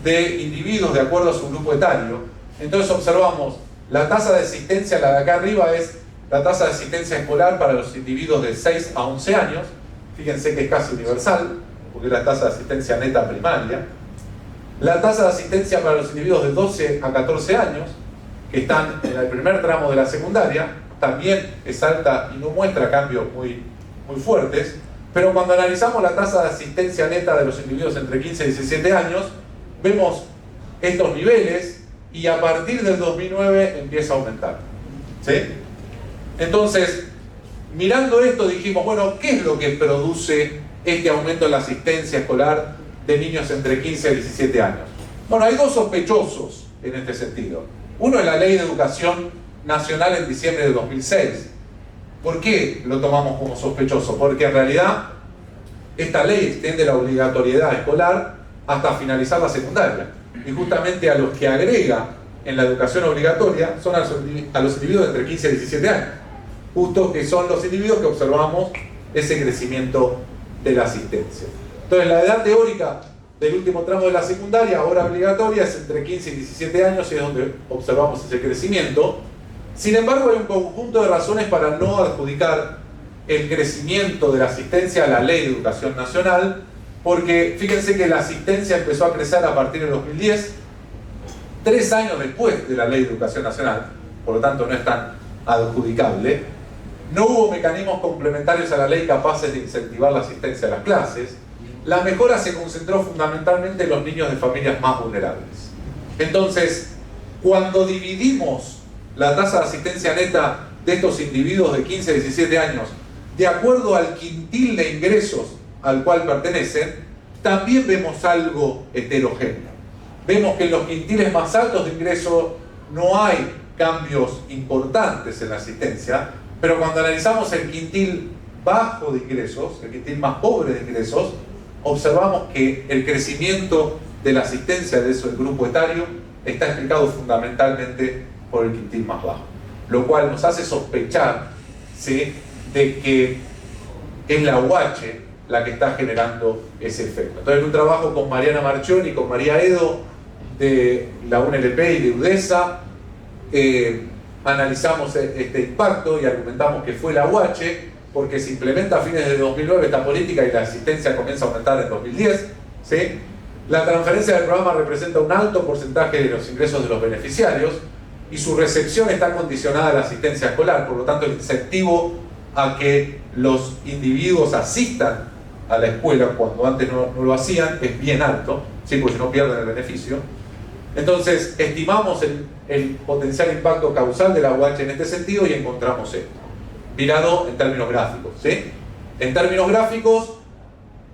de individuos de acuerdo a su grupo etario. Entonces observamos la tasa de asistencia, la de acá arriba es la tasa de asistencia escolar para los individuos de 6 a 11 años, fíjense que es casi universal, porque es la tasa de asistencia neta primaria. La tasa de asistencia para los individuos de 12 a 14 años, que están en el primer tramo de la secundaria, también es alta y no muestra cambios muy fuertes, pero cuando analizamos la tasa de asistencia neta de los individuos entre 15 y 17 años, vemos estos niveles y a partir del 2009 empieza a aumentar, ¿sí? Entonces, mirando esto dijimos, bueno, ¿qué es lo que produce este aumento en la asistencia escolar de niños entre 15 y 17 años? Bueno, hay dos sospechosos en este sentido. Uno es la Ley de Educación Nacional en diciembre de 2006. ¿Por qué lo tomamos como sospechoso? Porque en realidad esta ley extiende la obligatoriedad escolar hasta finalizar la secundaria. Y justamente a los que agrega en la educación obligatoria son a los individuos de entre 15 y 17 años. Justo que son los individuos que observamos ese crecimiento de la asistencia. Entonces la edad teórica del último tramo de la secundaria, ahora obligatoria, es entre 15 y 17 años y es donde observamos ese crecimiento. Sin embargo, hay un conjunto de razones para no adjudicar el crecimiento de la asistencia a la Ley de Educación Nacional, porque fíjense que la asistencia empezó a crecer a partir del 2010, 3 años después de la Ley de Educación Nacional, por lo tanto no es tan adjudicable. no hubo mecanismos complementarios a la ley capaces de incentivar la asistencia a las clases, la mejora se concentró fundamentalmente en los niños de familias más vulnerables. Entonces, cuando dividimos la tasa de asistencia neta de estos individuos de 15 a 17 años de acuerdo al quintil de ingresos al cual pertenecen, también vemos algo heterogéneo. Vemos que en los quintiles más altos de ingreso no hay cambios importantes en la asistencia, pero cuando analizamos el quintil bajo de ingresos, el quintil más pobre de ingresos, observamos que el crecimiento de la asistencia de ese grupo etario está explicado fundamentalmente por el quintil más bajo, lo cual nos hace sospechar, ¿sí?, de que es la UH la que está generando ese efecto. Entonces, en un trabajo con Mariana Marchioni y con María Edo de la UNLP y de UDESA, analizamos este impacto y argumentamos que fue la UH, porque se implementa a fines de 2009 esta política y la asistencia comienza a aumentar en 2010, ¿sí? La transferencia del programa representa un alto porcentaje de los ingresos de los beneficiarios y su recepción está condicionada a la asistencia escolar, por lo tanto el incentivo a que los individuos asistan a la escuela cuando antes no lo hacían es bien alto, ¿sí?, porque si no pierden el beneficio. Entonces estimamos el potencial impacto causal de la UH en este sentido y encontramos esto, mirado en términos gráficos, ¿sí? En términos gráficos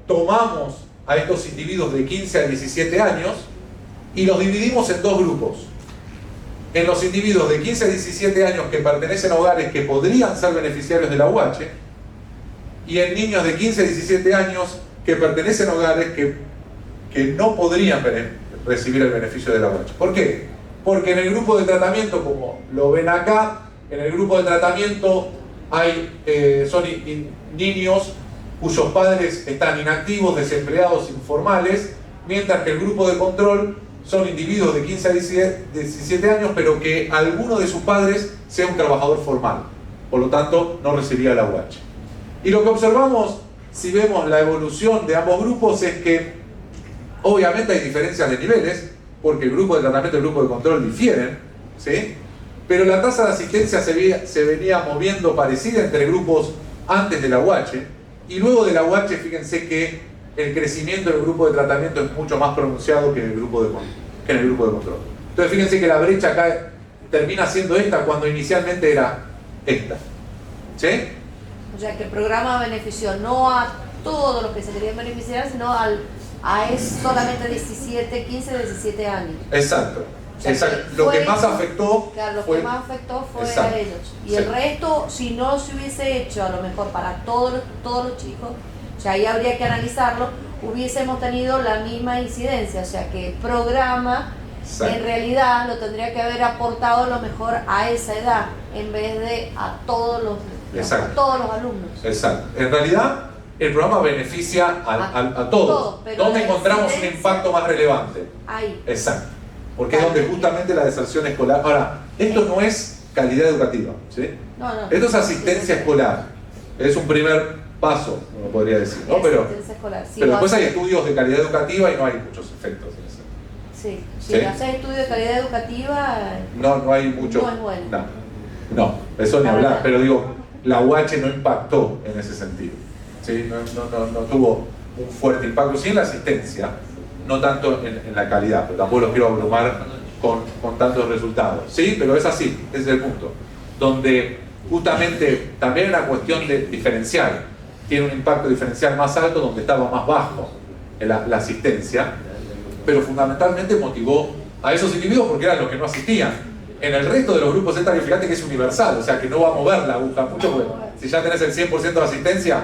tomamos a estos individuos de 15 a 17 años y los dividimos en dos grupos. En los individuos de 15 a 17 años que pertenecen a hogares que podrían ser beneficiarios de la UH y en niños de 15 a 17 años que pertenecen a hogares que no podrían recibir el beneficio de la UH. ¿Por qué? Porque en el grupo de tratamiento, como lo ven acá, en el grupo de tratamiento son niños cuyos padres están inactivos, desempleados, informales, mientras que el grupo de control son individuos de 15 a 17 años, pero que alguno de sus padres sea un trabajador formal, por lo tanto no recibiría la UH. Y lo que observamos, si vemos la evolución de ambos grupos, es que obviamente hay diferencias de niveles, porque el grupo de tratamiento y el grupo de control difieren, ¿sí?, pero la tasa de asistencia se venía moviendo parecida entre grupos antes de la UH, y luego de la UH, fíjense que el crecimiento del grupo de tratamiento es mucho más pronunciado que en el grupo de control. Entonces fíjense que la brecha acá termina siendo esta cuando inicialmente era esta, ¿sí? O sea que el programa benefició no a todos los que se querían beneficiar, sino a solamente 15, 17 años. Exacto. O sea, exacto. Lo que más afectó que más afectó fue a ellos. Y sí, el resto, si no se hubiese hecho a lo mejor para todos los chicos, o sea, ahí habría que analizarlo, hubiésemos tenido la misma incidencia. O sea que el programa en realidad lo tendría que haber aportado a lo mejor a esa edad, en vez de a todos los alumnos. Exacto. En realidad, el programa beneficia a todos. ¿Dónde encontramos un impacto más relevante? Ahí. Exacto. Porque es donde justamente la deserción escolar... Ahora, esto no es calidad educativa, ¿sí? No. Esto es asistencia escolar. Es un primer paso, uno podría decir, ¿no? Pero después hay estudios de calidad educativa y no hay muchos efectos en eso. Sí, si haces estudios de calidad educativa... No hay mucho... No es bueno. No, eso ni hablar. Pero digo, la UH no impactó en ese sentido, ¿sí? No tuvo un fuerte impacto. Sí en la asistencia, no tanto en la calidad, pero tampoco los quiero abrumar con tantos resultados, ¿sí? Pero es así, ese es el punto, donde justamente también una cuestión de diferencial, tiene un impacto diferencial más alto donde estaba más bajo la asistencia, pero fundamentalmente motivó a esos individuos porque eran los que no asistían. En el resto de los grupos etarios, fíjate que es universal, o sea que no va a mover la aguja mucho, porque si ya tenés el 100% de asistencia.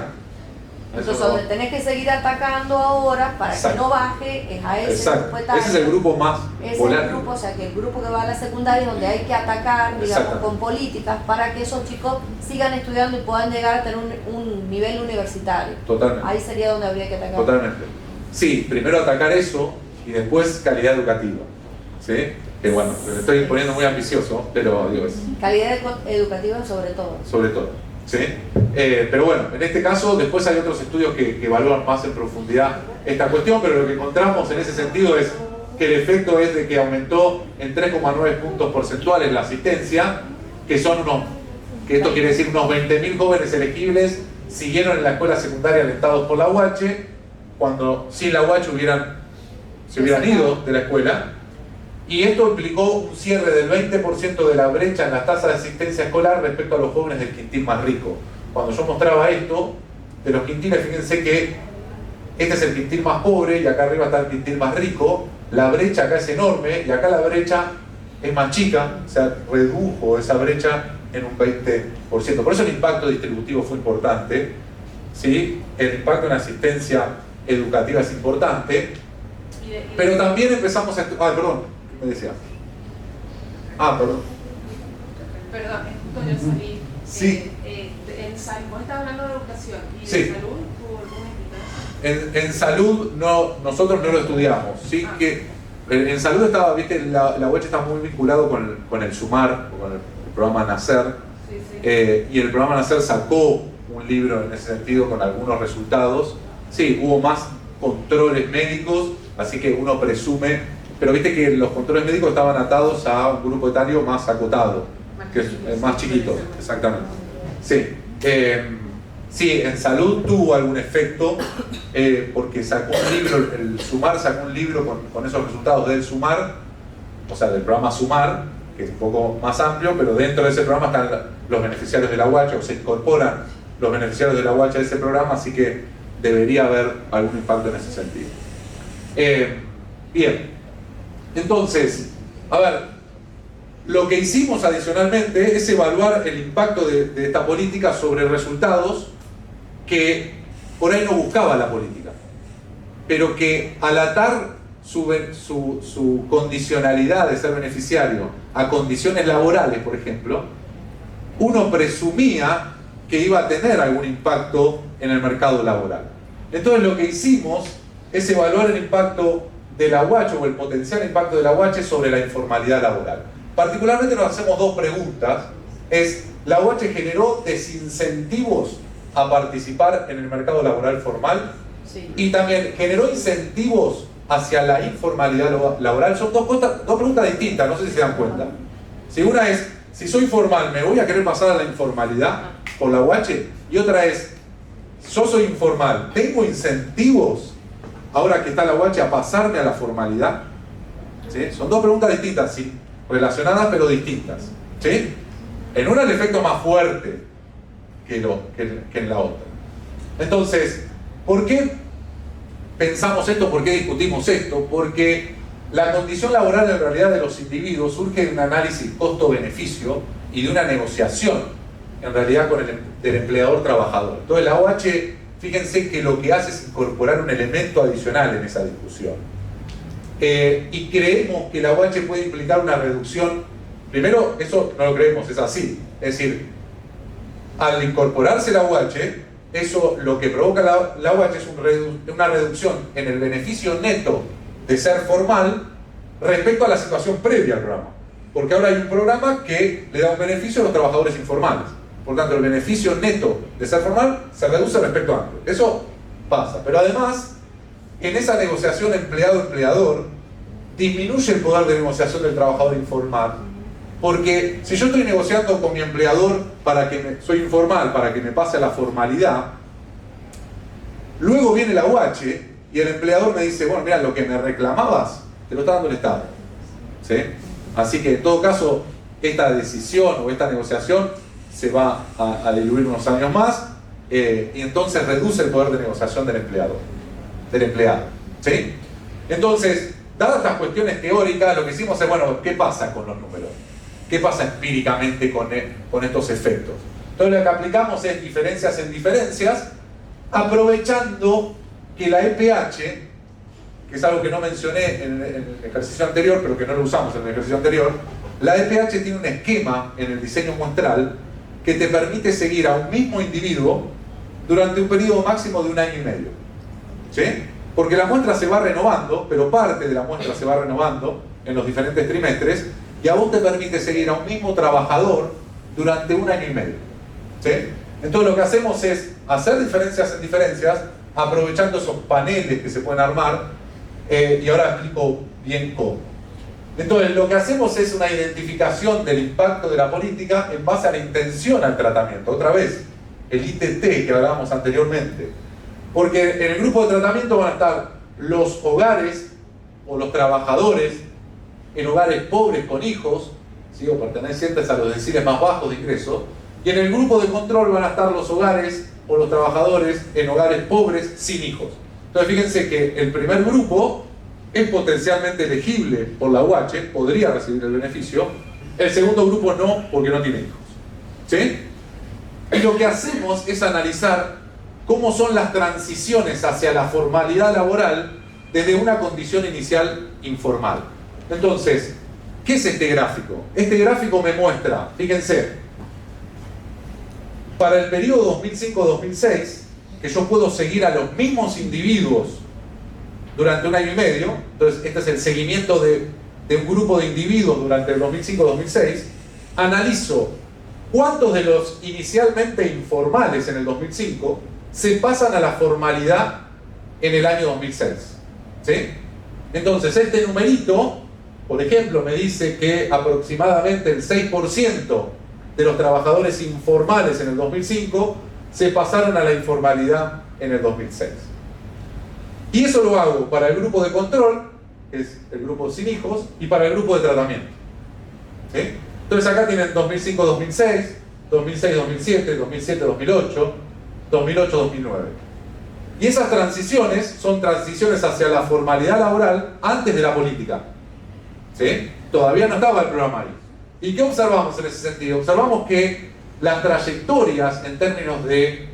Entonces, donde tenés que seguir atacando ahora para que no baje es a ese grupo etario. Ese es el grupo más volátil. El grupo, o sea, que el grupo que va a la secundaria es donde hay que atacar, digamos, con políticas para que esos chicos sigan estudiando y puedan llegar a tener un nivel universitario. Totalmente. Ahí sería donde habría que atacar. Totalmente. Sí, primero atacar eso y después calidad educativa, ¿sí? Que bueno, me estoy poniendo muy ambicioso, pero digo eso. Calidad educativa sobre todo. Sobre todo, ¿sí? Pero bueno, en este caso después hay otros estudios que evalúan más en profundidad esta cuestión, pero lo que encontramos en ese sentido es que el efecto es de que aumentó en 3,9 puntos porcentuales la asistencia, que son unos que esto quiere decir unos 20.000 jóvenes elegibles siguieron en la escuela secundaria alentados por la UH, cuando sin la UH se hubieran ido de la escuela. Y esto implicó un cierre del 20% de la brecha en las tasas de asistencia escolar respecto a los jóvenes del quintil más rico. Cuando yo mostraba esto, de los quintiles, fíjense que este es el quintil más pobre y acá arriba está el quintil más rico. La brecha acá es enorme y acá la brecha es más chica, o sea, redujo esa brecha en un 20%. Por eso el impacto distributivo fue importante, ¿sí? El impacto en asistencia educativa es importante, pero también empezamos a... perdón, ¿qué me decía? Perdón. Perdón, justo yo salí. Sí. En salud, vos estás hablando de educación. ¿Y Sí. en salud tuvo alguna explicación? En salud nosotros no lo estudiamos, ¿sí? Que en salud estaba, viste, la UH está muy vinculado con el SUMAR, con el programa Nacer, Sí, sí. y el programa Nacer sacó un libro en ese sentido con algunos resultados. Sí, hubo más controles médicos, así que uno presume, pero viste que los controles médicos estaban atados a un grupo etario más acotado, que es más chiquito, exactamente. Sí. Sí, en salud tuvo algún efecto, porque sacó un libro, el SUMAR sacó un libro con esos resultados del SUMAR, o sea, del programa SUMAR, que es un poco más amplio, pero dentro de ese programa están los beneficiarios de la UH, o se incorporan los beneficiarios de la UH a ese programa, así que debería haber algún impacto en ese sentido. Bien, entonces, a ver, lo que hicimos adicionalmente es evaluar el impacto de esta política sobre resultados que por ahí no buscaba la política, pero que al atar su condicionalidad de ser beneficiario a condiciones laborales, por ejemplo, uno presumía que iba a tener algún impacto en el mercado laboral. Entonces lo que hicimos es evaluar el impacto de la UH o el potencial impacto de la UH sobre la informalidad laboral. Particularmente nos hacemos dos preguntas. ¿La UH generó desincentivos a participar en el mercado laboral formal? Sí. Y también generó incentivos hacia la informalidad laboral. Son dos preguntas distintas, no sé si se dan cuenta. Si una es, si soy formal, ¿me voy a querer pasar a la informalidad por la UH? Y otra es, yo soy informal, ¿tengo incentivos ahora que está la UH a pasarme a la formalidad? ¿Sí? Son dos preguntas distintas, sí, relacionadas pero distintas. ¿Sí? En una el efecto más fuerte que en la otra. Entonces, ¿por qué pensamos esto? ¿Por qué discutimos esto? Porque la condición laboral en realidad de los individuos surge de un análisis costo-beneficio y de una negociación en realidad del empleador-trabajador. Entonces la OH, fíjense que lo que hace es incorporar un elemento adicional en esa discusión. Y creemos que la OH puede implicar una reducción. Primero, eso no lo creemos, es así. Es decir, al incorporarse la OH, eso lo que provoca la OH es una reducción en el beneficio neto de ser formal respecto a la situación previa al programa. Porque ahora hay un programa que le da un beneficio a los trabajadores informales. Por tanto, el beneficio neto de ser formal se reduce respecto a antes. Eso pasa. Pero además, en esa negociación empleado-empleador, disminuye el poder de negociación del trabajador informal. Porque si yo estoy negociando con mi empleador soy informal, para que me pase a la formalidad, luego viene la UH y el empleador me dice, bueno, mira, lo que me reclamabas, te lo está dando el Estado. ¿Sí? Así que en todo caso, esta decisión o esta negociación se va a diluir unos años más, y entonces reduce el poder de negociación del empleado. ¿Sí? Entonces, dadas estas cuestiones teóricas, lo que hicimos es, bueno, ¿qué pasa con los números? ¿Qué pasa empíricamente con estos efectos? Entonces lo que aplicamos es diferencias en diferencias, aprovechando que la EPH, que es algo que no mencioné en el ejercicio anterior, pero que no lo usamos en el ejercicio anterior, la EPH tiene un esquema en el diseño muestral que te permite seguir a un mismo individuo durante un periodo máximo de 1 año y medio. ¿Sí? Porque la muestra se va renovando, pero parte de la muestra se va renovando en los diferentes trimestres, y a vos te permite seguir a un mismo trabajador durante 1 año y medio. ¿Sí? Entonces lo que hacemos es hacer diferencias en diferencias, aprovechando esos paneles que se pueden armar, y ahora explico bien cómo. Entonces, lo que hacemos es una identificación del impacto de la política en base a la intención al tratamiento. Otra vez, el ITT que hablábamos anteriormente. Porque en el grupo de tratamiento van a estar los hogares o los trabajadores en hogares pobres con hijos, ¿sí? O pertenecientes a los deciles más bajos de ingresos. Y en el grupo de control van a estar los hogares o los trabajadores en hogares pobres sin hijos. Entonces, fíjense que el primer grupo es potencialmente elegible por la UH, podría recibir el beneficio. El segundo grupo no, porque no tiene hijos. ¿Sí? Y lo que hacemos es analizar cómo son las transiciones hacia la formalidad laboral desde una condición inicial informal. Entonces, ¿qué es este gráfico? Este gráfico me muestra, fíjense, para el periodo 2005-2006, que yo puedo seguir a los mismos individuos durante un año y medio. Entonces, este es el seguimiento de un grupo de individuos durante el 2005-2006. Analizo cuántos de los inicialmente informales en el 2005 se pasan a la formalidad en el año 2006. ¿Sí? Entonces, este numerito, por ejemplo, me dice que aproximadamente el 6% de los trabajadores informales en el 2005 se pasaron a la informalidad en el 2006. Y eso lo hago para el grupo de control, que es el grupo sin hijos, y para el grupo de tratamiento. ¿Sí? Entonces acá tienen 2005-2006, 2006-2007, 2007-2008, 2008-2009. Y esas transiciones son transiciones hacia la formalidad laboral antes de la política. ¿Sí? Todavía no estaba el programa ahí. ¿Y qué observamos en ese sentido? Observamos que las trayectorias en términos de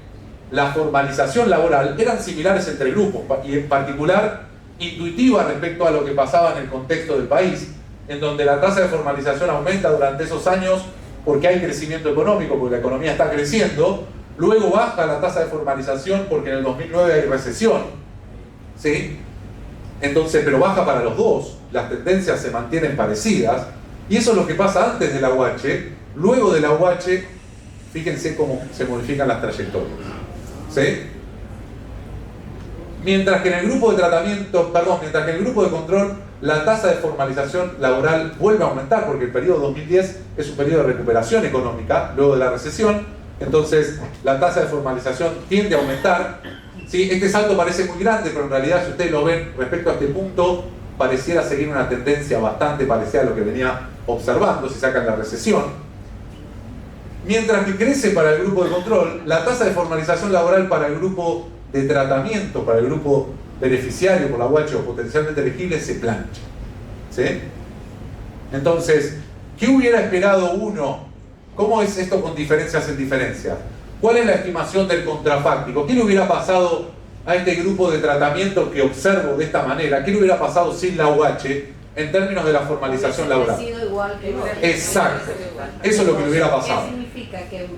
la formalización laboral eran similares entre grupos, y en particular intuitiva respecto a lo que pasaba en el contexto del país, en donde la tasa de formalización aumenta durante esos años porque hay crecimiento económico, porque la economía está creciendo. Luego baja la tasa de formalización porque en el 2009 hay recesión, ¿sí? Entonces, pero baja para los dos, las tendencias se mantienen parecidas, y eso es lo que pasa antes de la UH. Luego de la UH, fíjense cómo se modifican las trayectorias, ¿sí? Mientras que en el grupo de tratamiento, mientras que en el grupo de control, la tasa de formalización laboral vuelve a aumentar, porque el periodo 2010 es un periodo de recuperación económica, luego de la recesión. Entonces, la tasa de formalización tiende a aumentar. ¿Sí? Este salto parece muy grande, pero en realidad, si ustedes lo ven respecto a este punto, pareciera seguir una tendencia bastante parecida a lo que venía observando si sacan la recesión. Mientras que crece para el grupo de control, la tasa de formalización laboral para el grupo de tratamiento, para el grupo beneficiario por la UH o potencialmente elegible, se plancha. ¿Sí? Entonces, ¿qué hubiera esperado uno? ¿Cómo es esto con diferencias en diferencias? ¿Cuál es la estimación del contrafáctico? ¿Qué le hubiera pasado a este grupo de tratamiento que observo de esta manera? ¿Qué le hubiera pasado sin la UH en términos de la formalización laboral? Sido igual que Exacto. Eso es lo que le hubiera pasado. ¿Qué significa? Que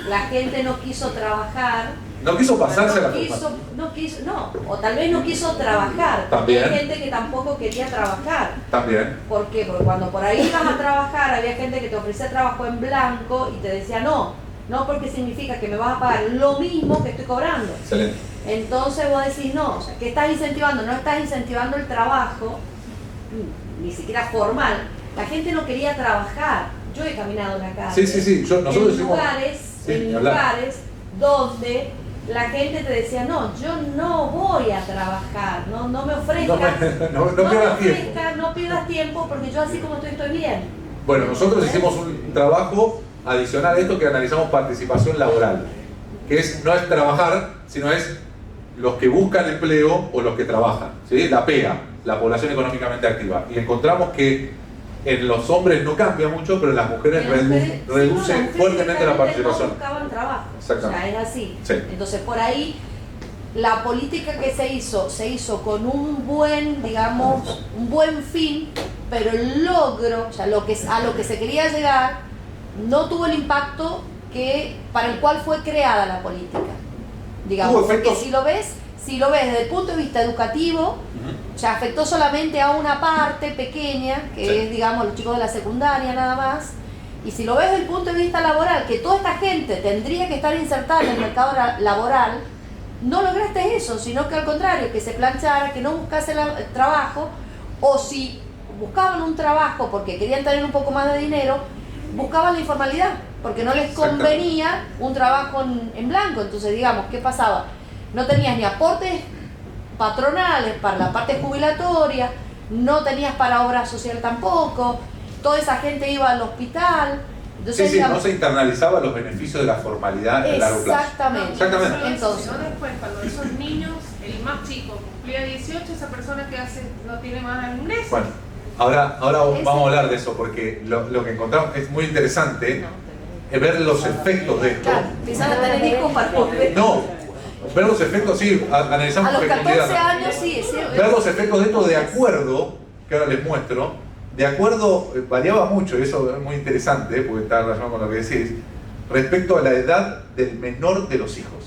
la gente no quiso trabajar. No quiso pasarse a la formación. O tal vez no quiso trabajar. También. Hay gente que tampoco quería trabajar. También. ¿Por qué? Porque cuando por ahí ibas a trabajar, había gente que te ofrecía trabajo en blanco y te decía no, porque significa que me vas a pagar lo mismo que estoy cobrando. Excelente. Entonces vos decís no, o sea, ¿qué estás incentivando? No estás incentivando el trabajo, ni siquiera formal. La gente no quería trabajar. Yo he caminado en la calle. Sí. Nosotros en lugares donde la gente te decía, no, yo no voy a trabajar, no me ofrezcas, no pierdas tiempo porque yo así como estoy bien. Bueno, nosotros hicimos un trabajo adicional a esto que analizamos participación laboral, que no es trabajar, sino es los que buscan empleo o los que trabajan, ¿sí? La PEA, la población económicamente activa. Y encontramos que en los hombres no cambia mucho, pero en las mujeres reduce fuertemente la participación. No buscaban trabajo, exactamente. O sea, es así. Sí. Entonces, por ahí, la política que se hizo con un buen, digamos, un buen fin, pero el logro, o sea, a lo que se quería llegar, no tuvo el impacto para el cual fue creada la política. Digamos, porque si lo ves desde el punto de vista educativo, ya afectó solamente a una parte pequeña, que es, digamos, los chicos de la secundaria nada más. Y si lo ves desde el punto de vista laboral, que toda esta gente tendría que estar insertada en el mercado laboral, no lograste eso, sino que al contrario, que se planchara, que no buscase el trabajo, o si buscaban un trabajo porque querían tener un poco más de dinero, buscaban la informalidad, porque no les convenía un trabajo en blanco. Entonces, digamos, ¿qué pasaba? No tenías ni aportes patronales para la parte jubilatoria, no tenías para obra social tampoco, toda esa gente iba al hospital. Entonces, sí, digamos, no se internalizaban los beneficios de la formalidad en largo plazo. Exactamente. Exactamente. Entonces, no después, cuando esos niños, el más chico cumplía 18, esa persona que hace no tiene más ingresos. Bueno, ahora vamos a hablar de eso, porque lo que encontramos es muy interesante, ver los efectos de esto. Claro, empiezan a tener hijos para volver. No, ver los efectos, sí, analizamos A los 14 fecundidad. años sí, es cierto. Ver los efectos de esto de acuerdo, que ahora les muestro, de acuerdo, variaba mucho, y eso es muy interesante, porque está relacionado con lo que decís, respecto a la edad del menor de los hijos.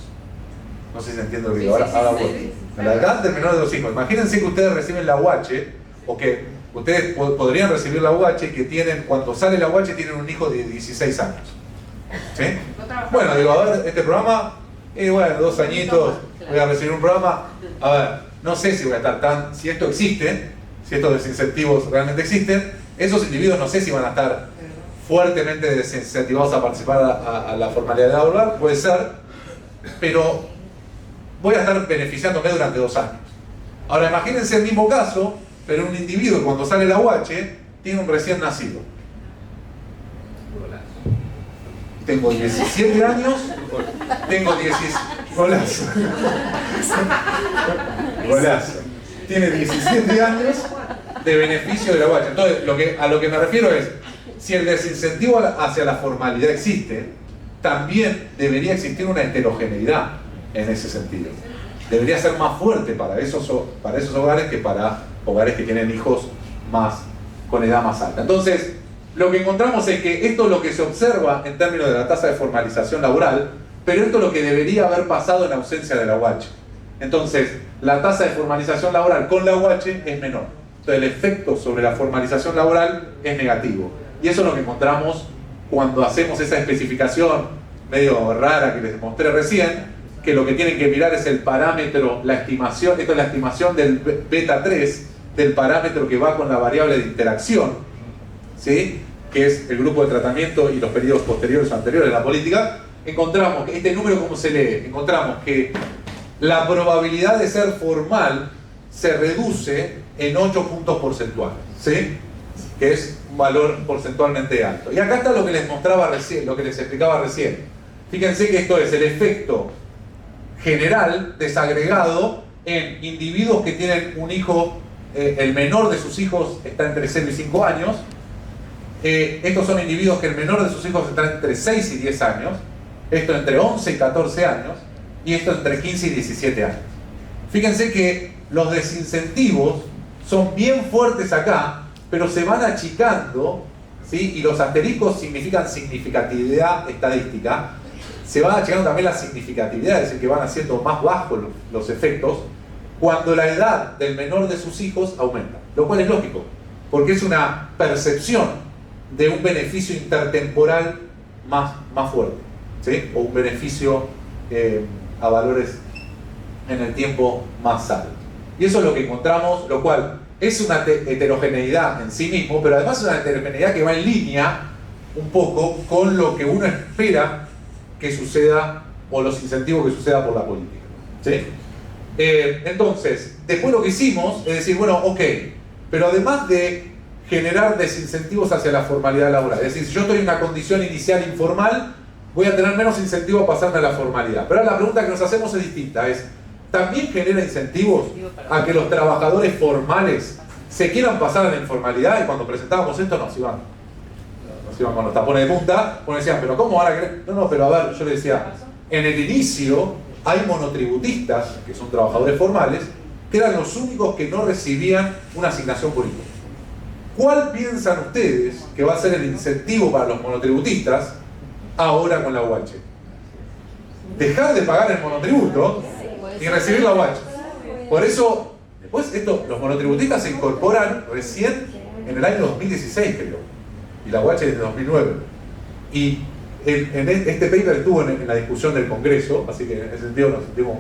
No sé si se entiende lo que digo, ahora voy. La edad del menor de los hijos. Imagínense que ustedes reciben la UH, o que ustedes podrían recibir la UH, que tienen, cuando sale la UH, tienen un hijo de 16 años. ¿Sí? Bueno, digo, a ver, este programa, bueno, 2 añitos, voy a recibir un programa. A ver, no sé si voy a estar tan, si esto existe, si estos desincentivos realmente existen, esos individuos no sé si van a estar fuertemente desincentivados a participar a la formalidad laboral, puede ser, pero voy a estar beneficiándome durante 2 años. Ahora imagínense el mismo caso, pero un individuo que cuando sale la UH tiene un recién nacido. Tengo 17 años, tengo 16... Golazo. Golazo. Tiene 17 años de beneficio de la UH. Entonces, a lo que me refiero es, si el desincentivo hacia la formalidad existe, también debería existir una heterogeneidad en ese sentido. Debería ser más fuerte para esos hogares que para hogares que tienen hijos con edad más alta. Entonces, lo que encontramos es que esto es lo que se observa en términos de la tasa de formalización laboral, pero esto es lo que debería haber pasado en ausencia de la UH. Entonces, la tasa de formalización laboral con la UH es menor. Entonces, el efecto sobre la formalización laboral es negativo. Y eso es lo que encontramos cuando hacemos esa especificación medio rara que les mostré recién, que lo que tienen que mirar es el parámetro, la estimación, esto es la estimación del beta 3, del parámetro que va con la variable de interacción, ¿sí? Que es el grupo de tratamiento y los periodos posteriores o anteriores de la política. Encontramos que este número, ¿cómo se lee? Encontramos que la probabilidad de ser formal se reduce en 8 puntos porcentuales, ¿sí? Que es un valor porcentualmente alto. Y acá está lo que les mostraba recién, lo que les explicaba recién. Fíjense que esto es el efecto general desagregado en individuos que tienen un hijo, el menor de sus hijos está entre 0 y 5 años. Estos son individuos que el menor de sus hijos está entre 6 y 10 años. Esto entre 11 y 14 años. Y esto entre 15 y 17 años. Fíjense que los desincentivos son bien fuertes acá, pero se van achicando, ¿sí? Y los asteriscos significan significatividad estadística. Se van achicando también la significatividad, es decir, que van haciendo más bajos los efectos cuando la edad del menor de sus hijos aumenta. Lo cual es lógico, porque es una percepción de un beneficio intertemporal más fuerte, ¿sí? O un beneficio a valores en el tiempo más alto. Y eso es lo que encontramos, lo cual es una heterogeneidad en sí mismo, pero además es una heterogeneidad que va en línea un poco con lo que uno espera que suceda, o los incentivos que suceda por la política, ¿sí? Entonces, después lo que hicimos es decir, bueno, ok, pero además de generar desincentivos hacia la formalidad laboral, es decir, si yo estoy en una condición inicial informal, voy a tener menos incentivo a pasarme a la formalidad. Pero ahora la pregunta que nos hacemos es distinta, es, ¿también genera incentivos a que los trabajadores formales se quieran pasar a la informalidad? Y cuando presentábamos esto nos iban con los tapones de punta, porque decían, pero ¿cómo van a querer? No, pero a ver, yo le decía, en el inicio hay monotributistas, que son trabajadores formales, que eran los únicos que no recibían una asignación por hijo. ¿Cuál piensan ustedes que va a ser el incentivo para los monotributistas ahora con la UH? Dejar de pagar el monotributo y recibir la UH. Por eso, después los monotributistas se incorporan recién en el año 2016, creo. Y la UH es de 2009. Y este paper estuvo en la discusión del Congreso, así que en ese sentido nos sentimos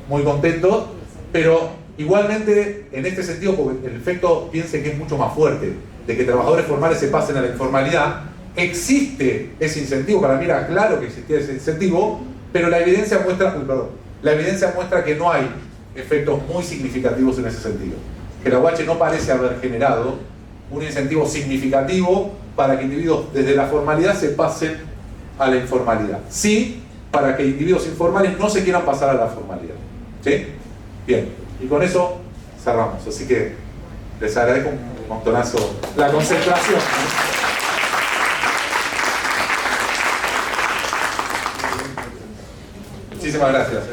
muy contentos, pero Igualmente, en este sentido, porque el efecto piense que es mucho más fuerte, de que trabajadores formales se pasen a la informalidad, existe ese incentivo, para mí era claro que existía ese incentivo, pero la evidencia muestra que no hay efectos muy significativos en ese sentido. Que la UH no parece haber generado un incentivo significativo para que individuos desde la formalidad se pasen a la informalidad. Sí, para que individuos informales no se quieran pasar a la formalidad. ¿Sí? Bien, y con eso cerramos. Así que les agradezco un montonazo la concentración. Muchísimas gracias.